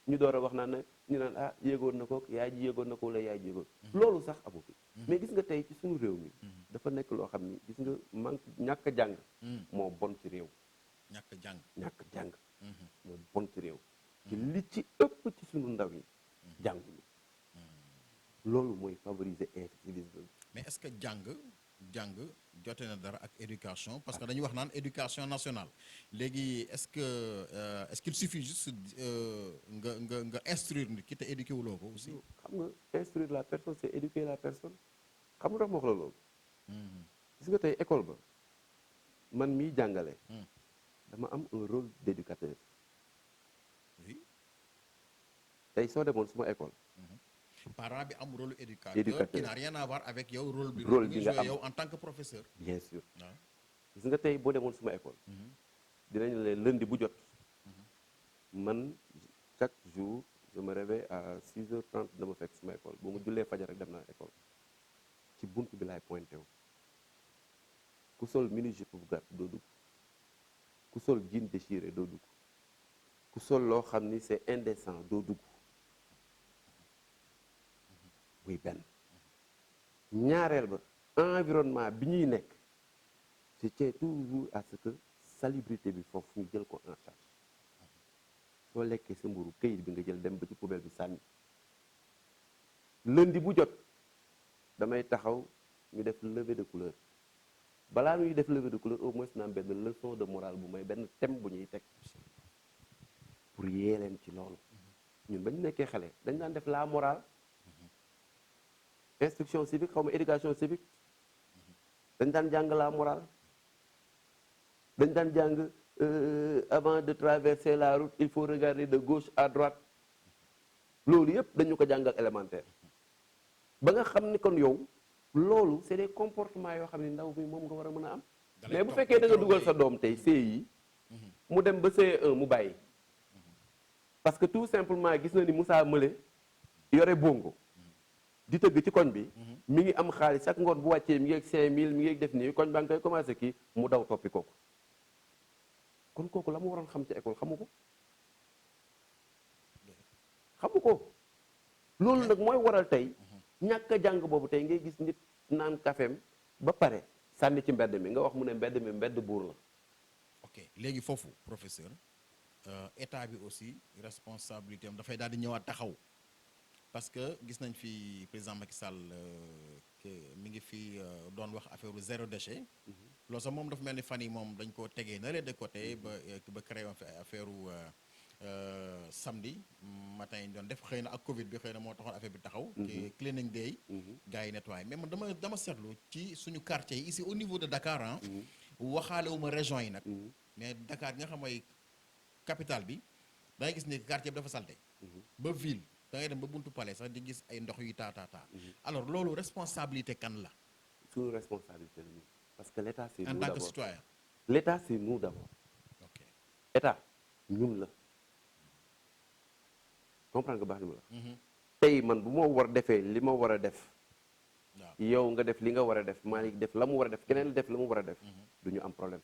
ñu door a wax naan ne ñu naan ah yéegoon na ko yaay ji yéegoon na ko wala yaay ji yéegoon loolu sax amu fi mais gis nga tey ci suñu réew mi dafa nekk loo xam ni gis nga manque ñàkk a jàng moo bon ci réew ñàkk jàng. ñàkk jàng moo bon ci réew te li ci ëpp ci suñu ndaw yi jànguñu loolu mooy favoriser incivisme mais est-ce que jàng jote na dara ak éducation parce que dañuy wax naan éducation nationale léegi est-ce qu'il suffit juste nga instruire nit ki te éduquer wuloo ko aussi. xam nga instruire la personne c'est éduquer la personne xam nga tax ma wax la loolu gis nga tey école ba man miy jàngale dama am un rôle d'éducateur oui. tey soo demoon suma école parent bi am rôle éducateur. Éducateur. qui n'a rien à voir avec yow rôle bi. Rôle nga bi nga joué am. yow en tant que professeur. bien sûr waaw. gis nga tey boo demoon suma école dinañ leen lundi bu jot man chaque jour je me réveille à 6h30 dama fekk suma école bu ma jullee fajar rek dem naa école ci bunt bi laay pointé wu ku sol mini jupe bu gàtt doo dugg ku sol jean déchiré doo dugg ku sol loo xam ni c'est indécent doo dugg muy benn ñaareel ba environnement bi ñuy nekk je tiens toujours à ce que salubrité bi foofu ñu jël ko en charge soo lekkee sa mburu këyit bi nga jël dem ba ci poubelle bi sànni lundi bu jot damay taxaw ñu def levée de couleur balaa ñuy def levée de couleur au moins na am benn leçon de morale bu may benn thème bu ñuy teg pour yee leen ci loolu ñun ba ñu nekkee xale dañ daan def la morale instruction civique xaw ma éducation civique dañ daan jàng la morale dañ daan jàng avant de traverser la route il faut regarder de gauche à droite loolu yëpp dañu ko jàngal élémentaire ba nga xam ni kon yow loolu c'est des comportements yoo xam ne ndaw bi moom nga war a mën a am mais bu fekkee da nga dugal sa doom tey CI mu dem ba CE1 mu bàyyi parce que tout simplement gis na ni Moussa Mële yore bongo di tëgg ci koñ bi mi ngi am xaalis chaque ngoon bu wàccee mi ngi ak 5000 mi ngi def nii koñ baa ngi koy commencé kii mu daw toppi kooku kon kooku la mu waroon xam ci école xamu ko loolu nag mooy waral tey ñàkk a jàng boobu tey ngay gis nit naan kafeem ba pare sànni ci mbedd mi nga wax mu ne mbedd mi mbedd buur la. ok léegi foofu professeur état bi aussi responsabilité am dafay daal di ñëwaat taxaw parce que gis nañ fi président Macky Sall mi ngi fi doon wax affaire zéro déchet loolu sax moom dafa mel ni fan yi moom dañ ko tegee na leen de côté ba créé woon fi affaire samedi matin yi doon def xëy na ak Covid bi xëy na moo taxoon affaire bi taxaw. cleaning day. gars yi nettoyé mais man dama seetlu ci suñu quartier yi ici au niveau de Dakar ah. waxaale wu ma région yi nag. mais Dakar nga xam mooy capitale bi da ngay gis ni quartier bi dafa salte ba ville da ngay dem ba buntu palais sax di gis ay ndox yu taa. alors loolu responsabilité kan la. suñu responsabilité la ñu parce que l'état c'est nous en d'abord tant que citoyen. l'état c'est nous d'abord. ok état ñun la. comprendre nga baax ni ma la tey man bu ma war defee li ma war a def yow nga def li nga war a def Malick def la mu war a def keneen def la mu war a def du ñu am problème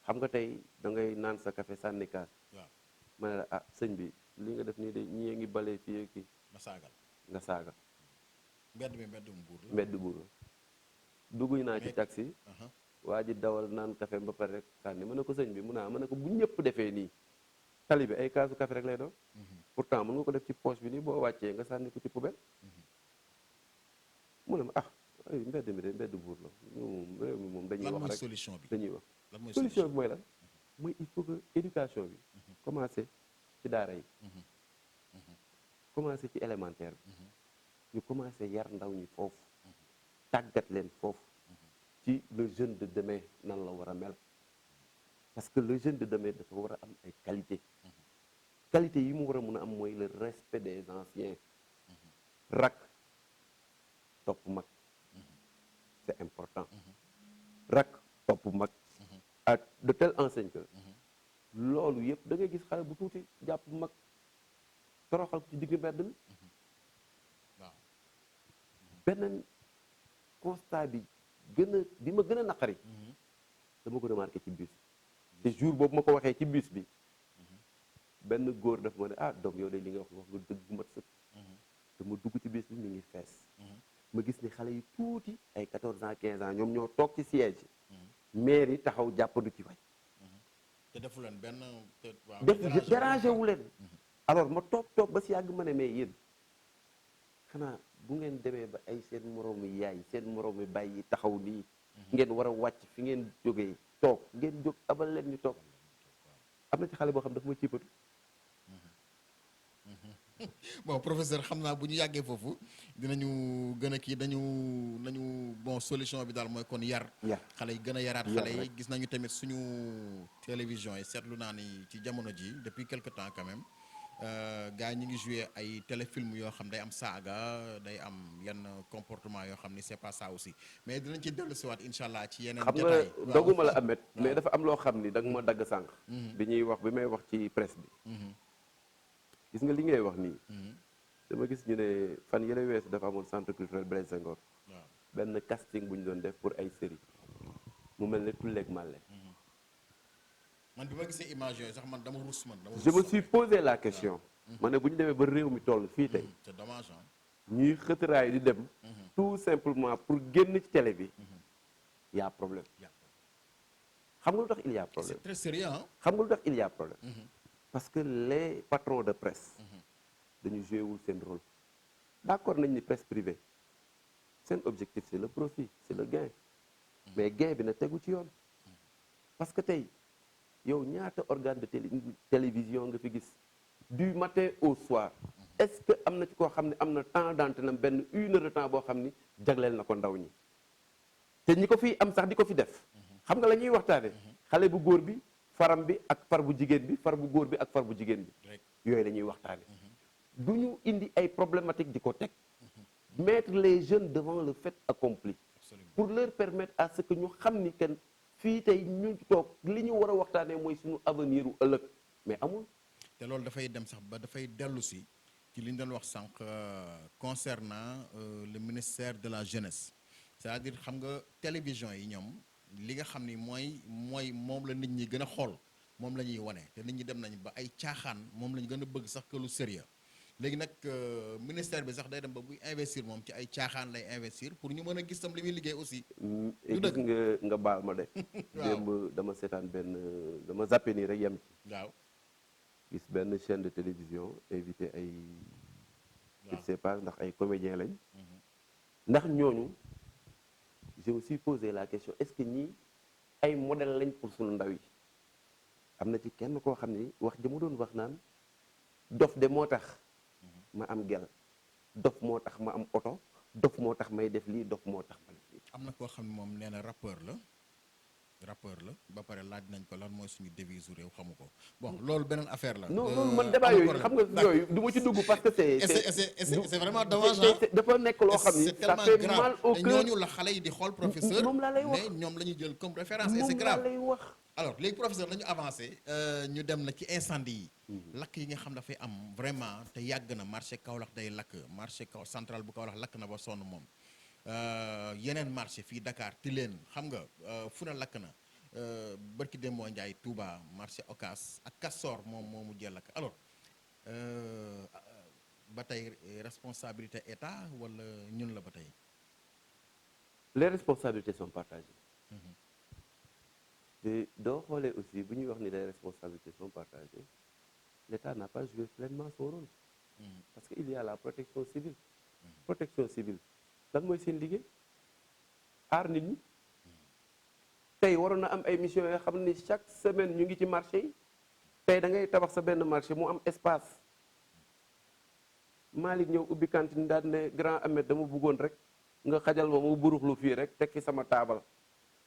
xam nga tey da ngay naan sa café sànni kaas ma ne la ah sëñ bi li nga def nii de ñii ngi balee fii kii nga saaga mbedd mi mbedd buur la mbedd buur la dugg naa ci taxi waa ji dawal naan café ba pare rek sànni ma ne ko sëñ bi mun naa ma ne ko bu ñëpp defee nii tali bi ay kaasu café rek lay doon pourtant mën nga ko def ci poche bi nii boo wàccee nga sànni ko ci poubelle mu ne ma ah ay mbedd mi de mbedd buur la ñu réew mi moom dañuy wax rek solution bi dañuy wax solution bi mooy lan mooy il faut que éducation bi commencer ci daara yi commencer ci élémentaire bi ñu commencer yar ndaw ñi foofu tàggat leen foofu ci le jeune de demain nan la war a mel parce que le jeune de demain dafa war a am ay qualité qualité yi mu war a mun a am mooy le respect des anciens rak topp mag c'est important rak topp mag à de telle enseigne que loolu yëpp da ngay gis xale bu tuuti jàpp mag toroxal ko ci digg mbedd mi waaw beneen constat bi ma gën a naqari dama ko remarqué ci bus te jour boobu ma ko waxee ci bus bi benn góor daf ma ne ah doom yow de li nga wax nga dëgg gu mat sëkk dama dugg ci bus bi mi ngi fees ma gis ni xale yi tuuti ay 14 ans 15 ans ñoom ñoo toog ci siège maire yi taxaw jàppandu ci wañ te defu leen benn def dérangé wu leen alors ma toog ba si yàgg ma ne mais yéen xanaa bu ngeen demee ba ay seen moroomi yaay seen moroomi baay yi taxaw nii ngeen war a wàcc fi ngeen jógee toog ngeen jóg abal leen ñu toog am na ci xale boo xam dafa ma ciipatu bon professeur xam naa bu ñu yàggee foofu dinañu gën a kii nañu bon solution bi daal mooy kon yar xale yi gën a yaraat xale yi gis nañu tamit suñu télévision yi seetlu naa ni ci jamono ji depuis quelque temps quand même gars yi ñu ngi joué ay téléfilm yoo xam day am saaga day am yenn comportement yoo xam ni c'est pas ça aussi mais dinañ ci dellu siwaat incha allah ci yeneen jotaay xam nga doguma la amet mais dafa am loo xam ni da nga ma dagg sànq bi may wax ci presse bi gis nga li ngay wax nii dama gis ñu ne fan yële weesu dafa amoon centre culturel Blaise Senghor benn casting bu ñu doon def pour ay série mu mel ne tulleeg màlle man bi ma gisee image yooyu sax man dama rus man dama je me rus suis posé la question ma ne bu ñu demee ba réew mi toll fii tey c'est dommage hein. ñuy xëtëraay di dem tout simplement pour génn ci télé bi y a problème xam nga lu tax il y a problème c'est très sérieux hein. xam nga lu tax il y a problème parce que les patrons de presse dañu joué wul seen rôle d'accord nañ ni presse privée seen objectif c'est le profit c'est le gain mais gain bi na tegu ci yoon parce que tey yow ñaata organe de télévision nga fi gis du matin au soir est-ce que am na ci koo xam ne am na temps d'antenne benn 1 heure de temps boo xam ni jagleel na ko ndaw ñi te ñi ko fi am sax di ko fi def xam nga la ñuy waxtaane xale bu góor bi faram bi ak far bu jigéen bi far bu góor bi ak far bu jigéen bi yooyu la ñuy waxtaane du ñu indi ay problématiques di ko teg mettre les jeunes devant le fait accompli pour leur permettre à ce que ñu xam ni kenn fii tey ñu toog li ñu war a waxtaanee mooy suñu avenir u ëllëg mais amul te loolu dafay dem sax ba dafay dellu si ci li ñu doon wax sànq concernant le ministère de la jeunesse c'est-à-dire xam nga télévision yi ñoom li nga xam ni mooy moom la nit ñi gën a xool moom la ñuy wane te nit ñi dem nañ ba ay caaxaan moom la ñu gën a bëgg sax que lu sérieux léegi nag ministère bi sax day dem ba buy investir moom ci ay caaxaan lay investir pour ñu mën a gis tam li muy liggéey aussi. gis nga baal ma de. démb dama seetaan benn dama zappé nii rek yem ci. waaw gis benn chaîne de télévision invité ay. je sais pas ndax ay comédiens lañ. ndax ñooñu j'ai aussi posé la question est-ce que ñii ay modèle lañ pour sunu ndaw yi. am na ci kenn koo xam ni wax ja mu doon wax naan dof de moo tax ma am gel dof moo tax ma am oto dof moo tax may def lii dof moo tax ma def lii. am na koo xam ne moom nee na rappeur la ba pare laaj nañ ko lan mooy suñu devise réew xamu ko bon loolu beneen affaire la. non loolu man débat yooyu xam nga yooyu du ma ci dugg parce que c'est vraiment dommage dafa nekk loo xam ni ça fait mal au cœur ñooñu la xale yi di xool professeur moom laa lay wax ne ñoom la ñuy jël comme référence et c'est grave moom laa lay wax. alors léegi professeur nañu avancé ñu dem na ci incendie yi lakk yi nga xam dafay am vraiment te yàgg na marché Kaolack day lakk marché central bu Kaolack lakk na ba sonn moom yeneen marché fii Dakar Tilène xam nga fu ne lakk na bërki Demba Ndiaye Touba marché Ocass ak Castor moom moo mujjee lakk alors ba tey responsabilité état wala ñun la ba tey. Les responsabilités sont partagées. te doo xoolee aussi bu ñuy wax ni les responsabilités sont partagées l'État n'a pas joué pleinement son rôle. parce que il y a la protection civile. protection civile lan mooy seen liggéey aar nit ñi. tey waroon na am ay missions yoo xam ni chaque semaine ñu ngi ci marché yi tey da ngay tabax sa benn marché mu am espace Malick ñëw ubbi cantine daal ne grand Ahmed dama bëggoon rek nga xajal ma mu buruxlu fii rek tekki sama taabal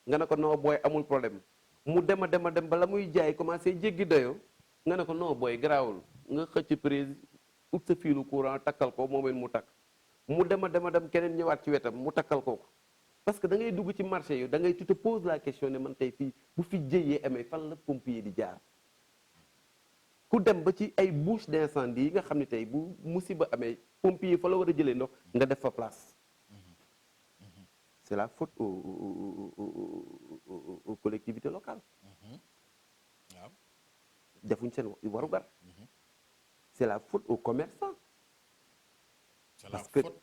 nga ne ko non booy amul problème mu dem a dem ba la muy jaay commencé jéggi dayoo nga ne ko non booy garaawul nga xëcc prise ut sa fiilu courant takkal ko moom mu takk mu dem a dem keneen ñëwaat ci wetam mu takkal ko parce que da ngay dugg ci marché yi da ngay tu te poses la question ne man tey fii bu fi jëyee amee fan la pompier di jaar ku dem ba ci ay bouche d'incendie yi nga xam ne tey bu musiba amee pompier fa la war a jëlee ndox nga def fa place c'est la faute aux collectivités locales. waaw defuñ seen warugar. c'est la faute aux commerçants. c'est la faute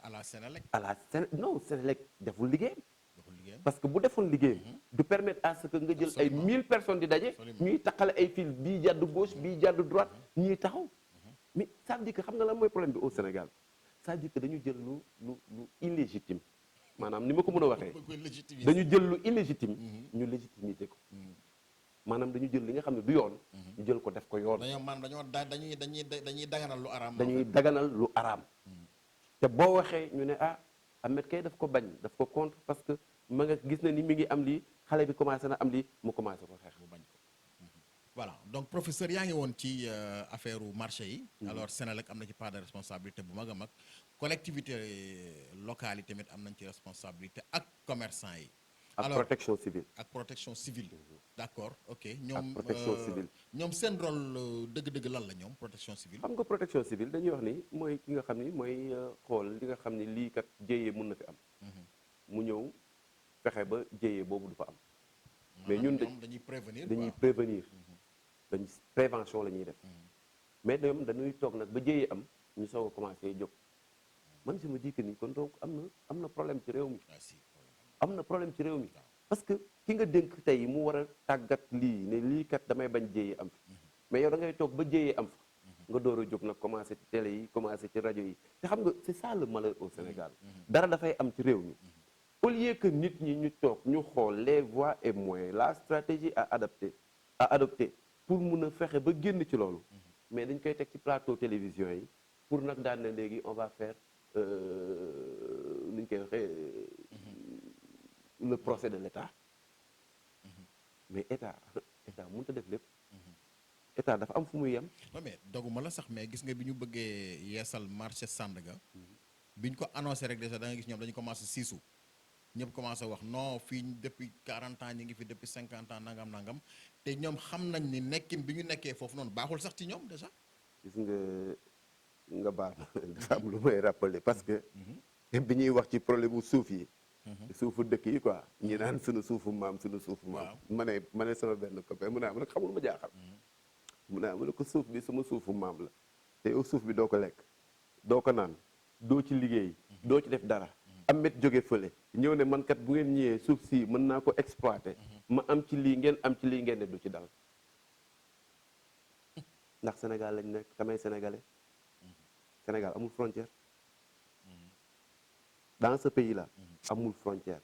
à la Sénélec. non Sénélec deful liggéeyam. parce que bu defoon liggéeyam. du permettre à ce que nga jël ay 1000 personnes di daje. ñuy taxale ay fil bii jàdd gauche bii jàdd droite ñuy taxaw. mais ça veut dire que xam nga lan mooy problème bi au Sénégal ça veut dire que dañu jël lu illégitime. maanaam ni ma ko mën a waxee dañu jël lu illégitime ñu légitimité ko maanaam dañu jël li nga xam ne du yoon ñu jël ko def ko yoon dañuy daganal lu araam dañuy daganal lu araam te boo waxee ñu ne ah Ahmed kay daf ko bañ daf ko contre parce que ma nga gis na ni mi ngi am lii xale bi commencé na am lii mu commencé ko xeex mu bañ ko voilà donc professeur yaa ngi woon ci affaire u marché yi alors Sénélec am na ci part de responsabilité bu mag a mag collectivité locale yi tamit am nañ ci responsabilité ak commerçant yi ak protection civile ak protection civile d'accord ok ñoom protection civile ñoom seen rôle dëgg-dëgg lan la ñoom protection civile xam nga protection civile dañuy wax ni mooy ki nga xam ni mooy xool li nga xam ni lii kat jéyee mën na fi am mu ñëw fexe ba jéyee boobu du fa am mais ñun dañuy prévenir dañuy quoi. prévenir dañu prévention la ñuy def mais ñoom dañuy toog nag ba jëyee am ñu soog a commencé jóg man je me dis que ni kon donc am na problème ci réew mi Ah, si, problème am na problème ci réew mi waaw. parce que ki nga dénk tey mu war a tàggat lii ne lii kat damay bañ jëyee am fi mais yow da ngay toog ba jëyee am fa nga door a jóg nag commencé ci télé yi commencé ci rajo yi te xam nga c'est ça le malheur au Sénégal dara dafay am ci réew mi au lieu que nit ñi ñu toog ñu xool les voies et moyens la stratégie à adopter pour mun a fexe ba génn ci loolu mais dañ koy teg ci plateau télévision yi pour nag daan na léegi on va faire nu ñu koy waxee le procès de l'État mais état mënut a def lépp état dafa am fu muy yem. non mais doguma la sax mais gis nga bi ñu bëggee yeesal marché Sandaga bi ñu ko annoncé rek déjà da nga gis ñoom dañu commencé siisu ñëpp commencé wax non fii depuis 40 ans ñi ngi fi depuis 50 ans nangam te ñoom xam nañ ni nekkin bi ñu nekkee foofu noonu baaxul sax ci ñoom déjà. gis nga baal dafa am lu may rappeler parce que bi ñuy wax ci problème mu suuf yi suufu dëkk yi quoi ñi naan suñu suufu maam ma ne sama benn copain mu ne ma ne xamul ma jaaxal mu ne ma ne ko suuf bi sama suufu maam la te yow suuf bi doo ko lekk doo ko naan doo ci liggéey doo ci def dara am met jóge fële ñëw ne man kat bu ngeen ñëwee suuf si mën naa ko exploiter ma am ci lii ngeen am ci lii ngeen ne du ci dal ndax Sénégal lañ nekk tamay sénégalais Sénégal amul frontière dans ce pays là amul frontière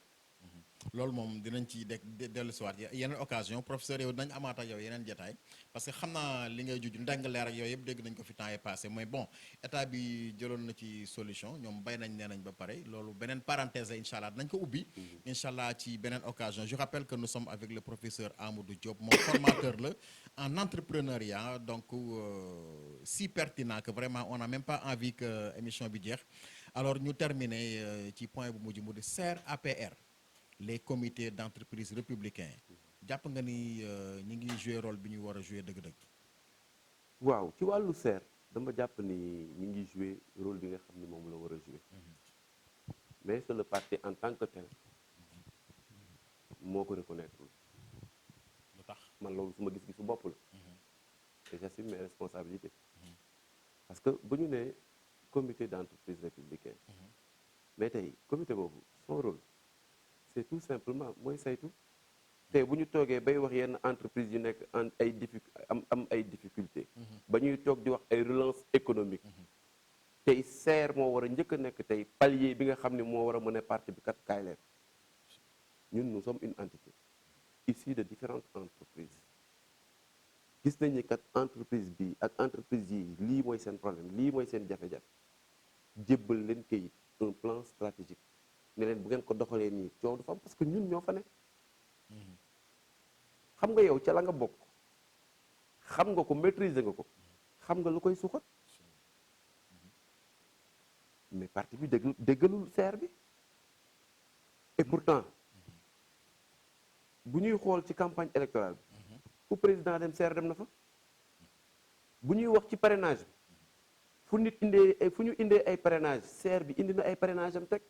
loolu moom dinañ ci dellu siwaat yeneen occasion professeur yow dinañ amaat ak yow yeneen jotaay parce que xam naa li ngay juj ndeng leer ak yooyu yëpp dégg nañ ko fi temps yi passé mais bon état bi jëloon na ci solution ñoom bay nañ nee nañ ba pare loolu beneen parenthèse la incha allah dinañ ko ubbi incha allah ci beneen occasion je rappelle que nous sommes avec le professeur Amadou Diop moom formateur la en entrepreneuriat donc si pertinent que vraiment on n'a même pas envie que émission bi jeex alors ñu terminer ci point bu mujj mu di SER APR les comités d'entreprise républicains jàpp nga ni ñi ngi jouer rôle bi ñu war a jouer dëgg-dëgg. waaw ci wàllu SER dama jàpp ni ñi ngi jouer rôle bi nga xam ni moom la war a jouer mais c'est le parti en tant que tel moo ko reconnaître lu tax man loolu suma gis-gisu bopp la et j'assume mes responsabilités parce que bu ñu nee comité d'entreprise républicain mais tey comité boobu son rôle c'est tout simplement mooy saytu tey bu ñu toogee bay wax yenn entreprise yu nekk am ay difficultés ba ñuy toog di wax ay relance économique tey SER moo war a njëkk a nekk tey palier bi nga xam ne moo war a mën a parti bi kat kaay leen ñun nous sommes une entité issue de différentes entreprises gis nañ ni kat entreprise bi ak entreprise yi lii mooy seen problème lii mooy seen jafe-jafe jébbal leen kayit un plan stratégique ne leen bu ngeen ko doxalee nii coow du fa am parce que ñun ñoo fa ne xam nga yow ca la nga bokk xam nga ko maîtriser nga ko xam nga lu koy suxat mais parti bi déggalul SER bi et pourtant bu ñuy xool ci campagne électorale bi fu président dem SER dem na fa bu ñuy wax ci parrainage bi fu ñu indee ay parrainage SER bi indi na ay parrainage am teg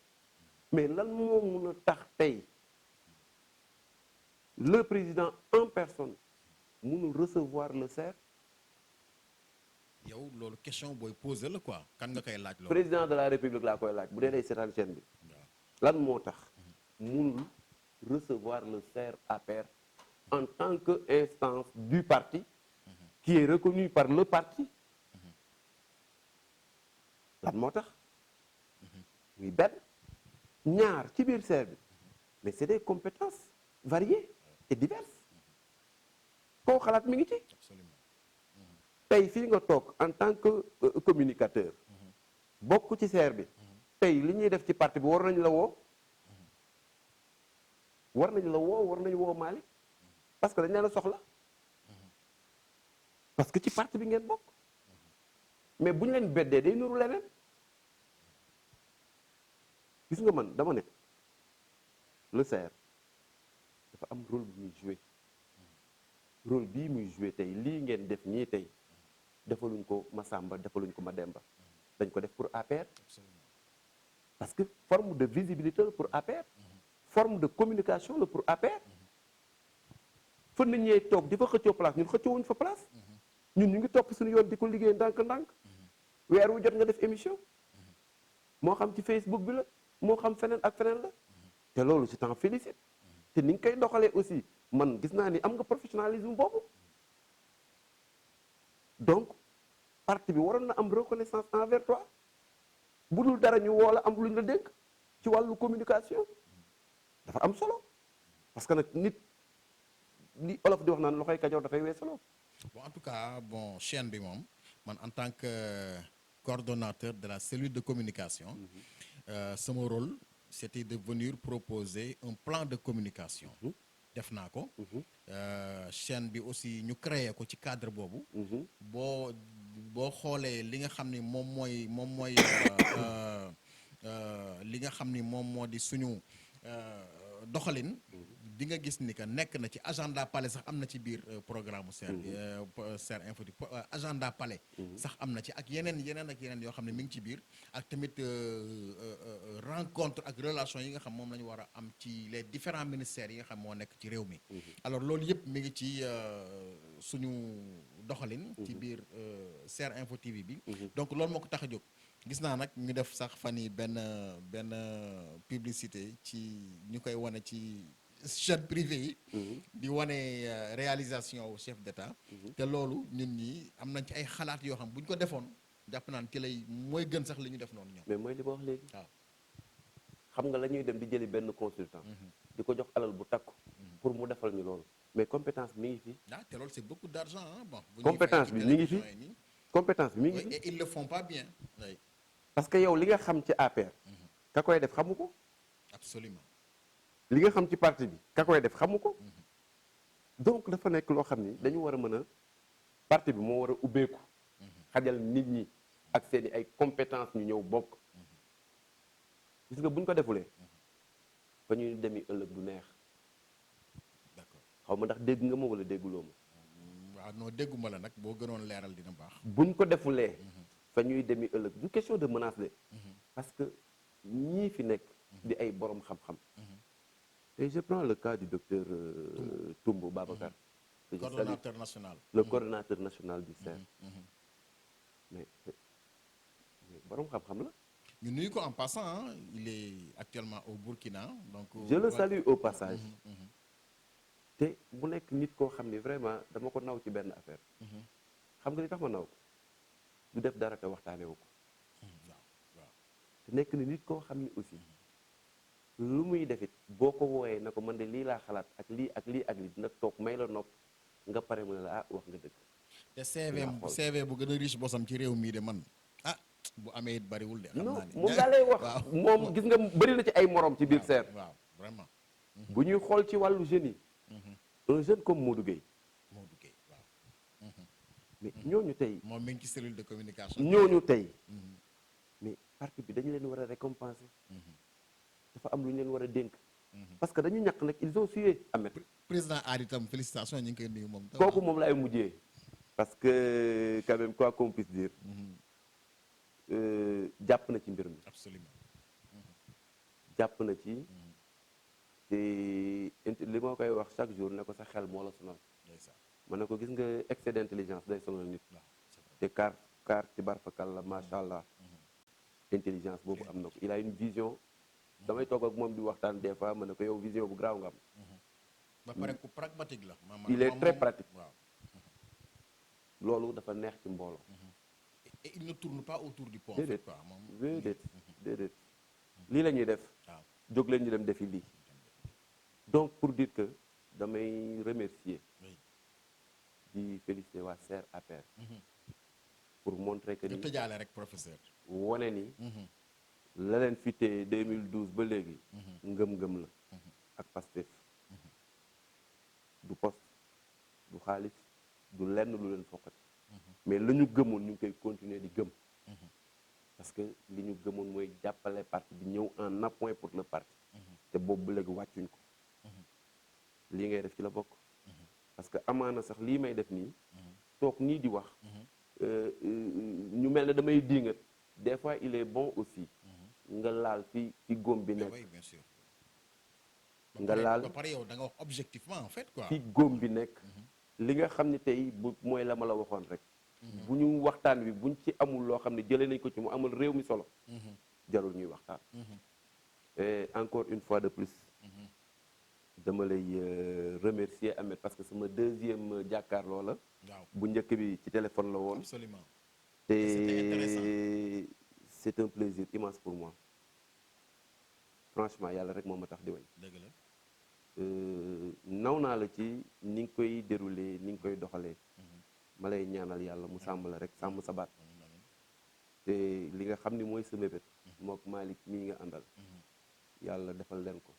mais lan moo mun a tax tey le président en personne mënul recevoir le SER. yow loolu question booy poser la quoi kan nga koy laaj loolu. président de la république laa koy laaj bu dee day seetaan chaîne bi lan moo tax mënul recevoir le SER APR en tant que instance du parti qui est reconnu par le parti lan moo tax muy benn ñaar ci biir SER bi mais c'est des compétences variées et diverses koo xalaat mi ngi ci tey fii nga toog en tant que communicateur bokk ci SER bi tey li ñuy def ci parti bi war nañu la woo war nañu woo Malick parce que dañ leen a soxla parce que ci parti bi ngeen bokk mais bu ñu leen beddee day nuru leneen gis nga man dama ne le SER dafa am rôle bu muy joué rôle bii muy joué tey lii ngeen def ñii tey defaluñ ko Massamba defaluñ ko Mademba dañ ko def pour APR parce que forme de visibilité la pour APR forme de communication la pour APR fa nit ñee toog di fa xëccoo place ñun xëccoowuñ fa place ñun ñu ngi topp suñu yoon di ko liggéey ndànk-ndànk weer wu jot nga def émission moo xam ci Facebook bi la moo xam feneen ak feneen la te loolu je t'en félicite te ni nga koy doxalee aussi man gis naa ni am nga professionnalisme boobu donc parti bi waroon na am reconnaissance envers toi bu dul dara ñu woo la am lu ñu la dénk ci wàllu communication dafa am solo parce que nag nit li olof di wax naan loxoy kajoor dafay weesaloo. bon en tout cas bon chaîne bi moom man en tant que coordonnateur de la cellule de communication sama rôle c'était de venir proposer un plan de communication def naa ko chaîne bi aussi ñu créer ko ci cadre boobu boo xoolee li nga xam ni moom mooy li nga xam ni moom moo di suñu doxalin di nga gis ni que nekk na ci agenda palais sax am na ci biir programme Ser Info agenda palais sax am na ci ak yeneen yoo xam ne mi ngi ci biir ak tamit rencontre ak relation yi nga xam moom la ñu war a am ci les différents ministères yi nga xam moo nekk ci réew mi alors loolu yëpp mi ngi ci suñu doxalin ci biir Ser Info TV bi donc loolu moo ko tax a jóg gis naa nag ñu def sax fan yi benn publicité ci ñu koy wane ci chaîne privée yi di wane réalisation au chef d'État te loolu ñun ñi am nañ ci ay xalaat yoo xam bu ñu ko defoon jàpp naan ci lay mooy gën sax li ñu def noonu ñoom mais mooy li ma wax léegi waaw xam nga la ñuy dem di jëli benn consultant di ko jox alal bu takku pour mu defal ñu loolu mais compétence mi ngi fi te loolu c'est beaucoup d'argent bon compétence bi mi ngi fi compétence bi mi ngi fi et ils le font pas bien oui. parce que yow li nga xam ci APR ka koy def xamu ko absolument li nga xam ci parti bi ka koy def xamu ko donc dafa nekk loo xam ni dañu war a mën a parti bi moo war a ubbeeku xajal nit ñi ak seeni ay compétence ñu ñëw bokk gis nga buñ ko defulee fa ñuy demi ëllëg du neex d'accord xaw ma ndax dégg nga ma wala dégguloo ma waaw non dégguma la nag boo gënoon leeral dina baax buñ ko defulee fa ñuy demi ëllëg du question de menace de parce que ñii fi nekk di ay borom xam-xam et je prends le cas du docteur Toumbo Babacar coordonnateur national le coordonnateur national du Ser mais borom xam-xam la ñu nuyu ko en passant il est actuellement au Burkina donc je le salue au passage te mu nekk nit koo xam ni vraiment dama ko naw ci benn affaire xam nga li tax ma naw ko du def dara te waxtaane wu ko waaw te nekk ni nit koo xam ni aussi lu muy defit boo ko wooyee na ko man de lii laa xalaat ak lii ak lii ak lii dina toog may la nopp nga pare mu ne la wax nga dëgg te CV bu gën a riche bosam ci réew mii de man bu amee it bariwul de xam naa ne moom daa lay wax moom gis nga bëri na ci ay morom ci biir Ser waaw vraiment bu ñuy xool ci wàllu jeunes yi un jeune comme Modou Gueye waaw mais ñooñu tey moom mi ngi ci cellule de communication ñooñu tey mais parti bi dañu leen war a récompenser dafa am lu ñu leen war a dénk parce que dañu ñàkk nag ils ont sué Ahmed président Adi itam félicitations ñu ngi koy nuyu moom kooku moom laay mujjee parce que quand même quoi qu'on puisse dire jàpp na ci mbir mi absolument jàpp na ci te li ma koy wax chaque jour ne ko sa xel moo la sonal ma ne ko gis nga excès d'intelligence day sonal nit te car ci barfakal la macha allah intelligence boobu am na ko il a une vision damay toog ak moom di waxtaan des fois ma ne ko yow vision bu graaw nga am ba pare ku pragmatique la il est très pratique waaw loolu dafa neex ci mbooloo et il ne tourne pas autour du pont déedéet lii la ñuy def waaw jóg leen ñu dem defi lii donc pour dire que damay remercier di féliciter waa Ser APR pour montrer que ni tëjaale rek professeur wone ni la leen fi téye 2012 ba léegi ngëm-ngëm la ak Pastef du poste du xaalis du lenn lu leen fokkati mais la ñu gëmoon ñu ngi koy continuer di gëm parce que li ñu gëmoon mooy jàppale parti bi ñëw en appoint pour le parti te boobu ba léegi wàccuñ ko lii ngay def ci la bokk parce que amaana sax lii may def nii toog nii di wax ñu mel ne damay diingat des fois il est bon aussi nga laal fi góom bi nekk oui bien sûr nga laal ba pare yow da nga wax objectivement en fait quoi. fi góom bi nekk li nga xam ne tey bu mooy la ma la waxoon rek bu ñu waxtaan wi buñ ci amul loo xam ne jëlee nañ ko ci mu amal réew mi solo jarul ñuy waxtaan et encore une fois de plus dama lay remercier Ahmed parce que sama deuxième jàkkaarloo la waaw bu njëkk bi ci téléphone la woon absolument c'était te intéressant. c'est un plaisir immense pour moi franchement yàlla rek moo ma tax di way dëgg la naw naa la ci ni nga koy dérouler ni nga koy doxalee ma lay ñaanal yàlla mu sàmm la rek sàmm sa baat te li nga xam ni mooy sa mébét mook Malick mii nga àndal yàlla defal leen ko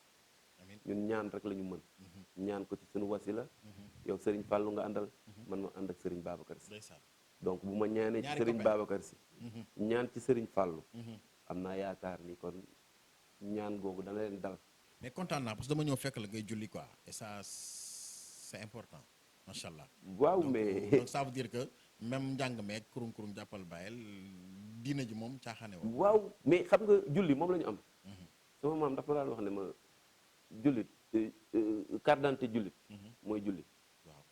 ñun ñaan rek la ñu mën ñaan ko ci suñu wasila yow Serigne Fallou nga àndal man ma ànd ak Serigne Babacar Sy donc bu ma ñaanee ci Serigne Babacar Sy ñaan ci Serigne Fallou am naa yaakaar ni kon ñaan googu dana leen dal mais kontaan naa parce que dama ñëw fekk la ngay julli quoi et ça c'est important macha allah. waaw donc, mais donc ça veut dire que même njàng meeg kurum kurum jàppal bàyyil diina ji moom caaxaane woon. waaw mais xam nga julli moom la ñu am sama maam dafa ma daan wax ne ma jullit carte d'identité jullit mooy julli waaw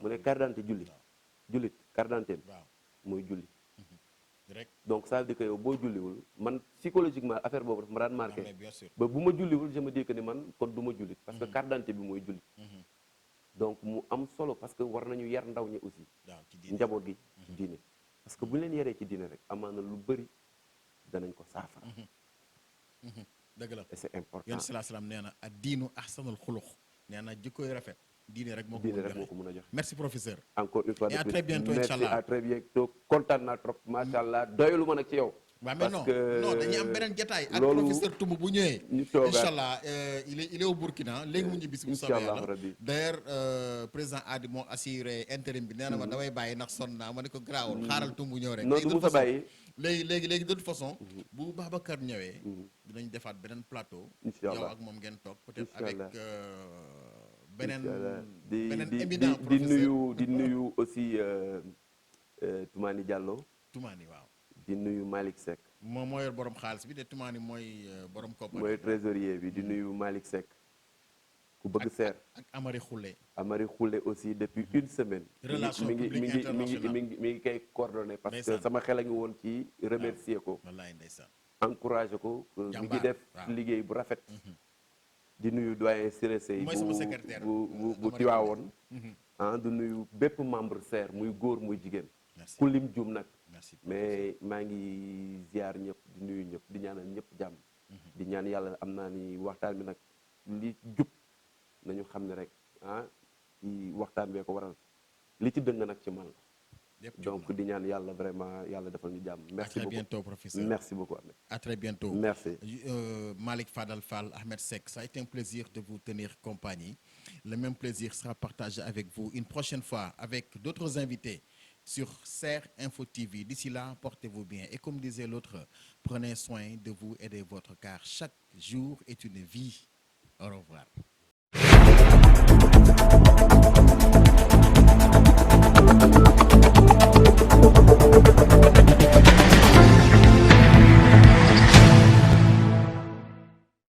mu ne carte d'identité julli jullit carte d'identité waaw mooy julli rek. donc ça veut dire que yow boo julliwul man psychologiquement affaire boobu dafa ma daan mais marqué bien sûr. ba bu ma julliwul je me dis que ni man kon du ma jullit parce que carte d'identité bi mooy julli donc mu am solo parce que war nañu yar ndaw ñi aussi waaw ci diine njaboot gi ci diine parce que bu ñu leen yaree ci diine rek amaana lu bëri danañ ko saafara dëgg la et c'est important yonent salaa salaam nee na ad diinu ahsanul xuluq nee na jikkoy rafet diine rek moo ko diine mën a rek moo joxe. ko mën a joxe merci professeur. encore une fois Et de à plus très bientôt, merci Inch'Allah. à très bientôt kontaan naa trop macha allah doylu ma nag ci yow waaw mais parce non que non dañuy am beneen jotaay ak loolu professeur Toumb bu ñëwee. ñu toogaat incha allah il est au Burkina léegi mu ñibbi si bu soobee Inch'Allah yàlla. rabbi. d'ailleurs président Adi moo assuré intérim bi nee na ma damay bàyyi ndax sonn naa ma ne ko garaawul xaaral Toumb ñëw rek. non léegi du de mu sa toute façon- bàyyi léegi de toute façon. bu Babacar ñëwee. dinañ defaat beneen plateau. Inch'Allah. yow ak moom ngeen toog peut-être Inch'Allah. avec beneen Inch'Allah. di beneen di éminent di professeur di nuyu aussi Toumani Diallo Toumani waaw. di nuyu Malick Seck moom moo yor borom xaalis bi te Toumani mooy borom koppar. mooy trésorier bi di nuyu Malick Seck ku bëgg seer ak Amari Khoule. Amari Khoule aussi depuis une semaine Relation mi ngi publique internationale. mi ngi koy coordonné parce que Ndeysaan. sama xel a ngi woon ci remercier ko wallaay ndeysaan. encouragé ko mi ngi Jàmbaar, def waaw. liggéey bu rafet di nuyu doyen Siré Sey Mooy sama secrétaire. bu Amari Tiwaawoon di nuyu bépp membre seer muy góor muy jigéen merci ku lim juum nag merci. mais maa ngi ziar ñëpp di nuyu ñëpp di ñaanal ñëpp jàmm di ñaan yàlla am naa ni waxtaan bi nag li jub nañu xam ne rek ci waxtaan bee ko waral li ci dëng nag ci man la Lépp jub donc na. di ñaan yàlla vraiment yàlla defal ñu jàmm À merci très beaucoup bientôt professeur. merci beaucoup Ahmed À très bientôt. merci Malick Fadal Fall, Ahmed Seck, ça a été un plaisir de vous tenir compagnie. Le même plaisir sera partagé avec vous une prochaine fois avec d'autres invités sur Serre Info TV. D'ici là, portez-vous bien. Et comme disait l'autre, prenez soin de vous et de votre car chaque jour est une vie. Au revoir.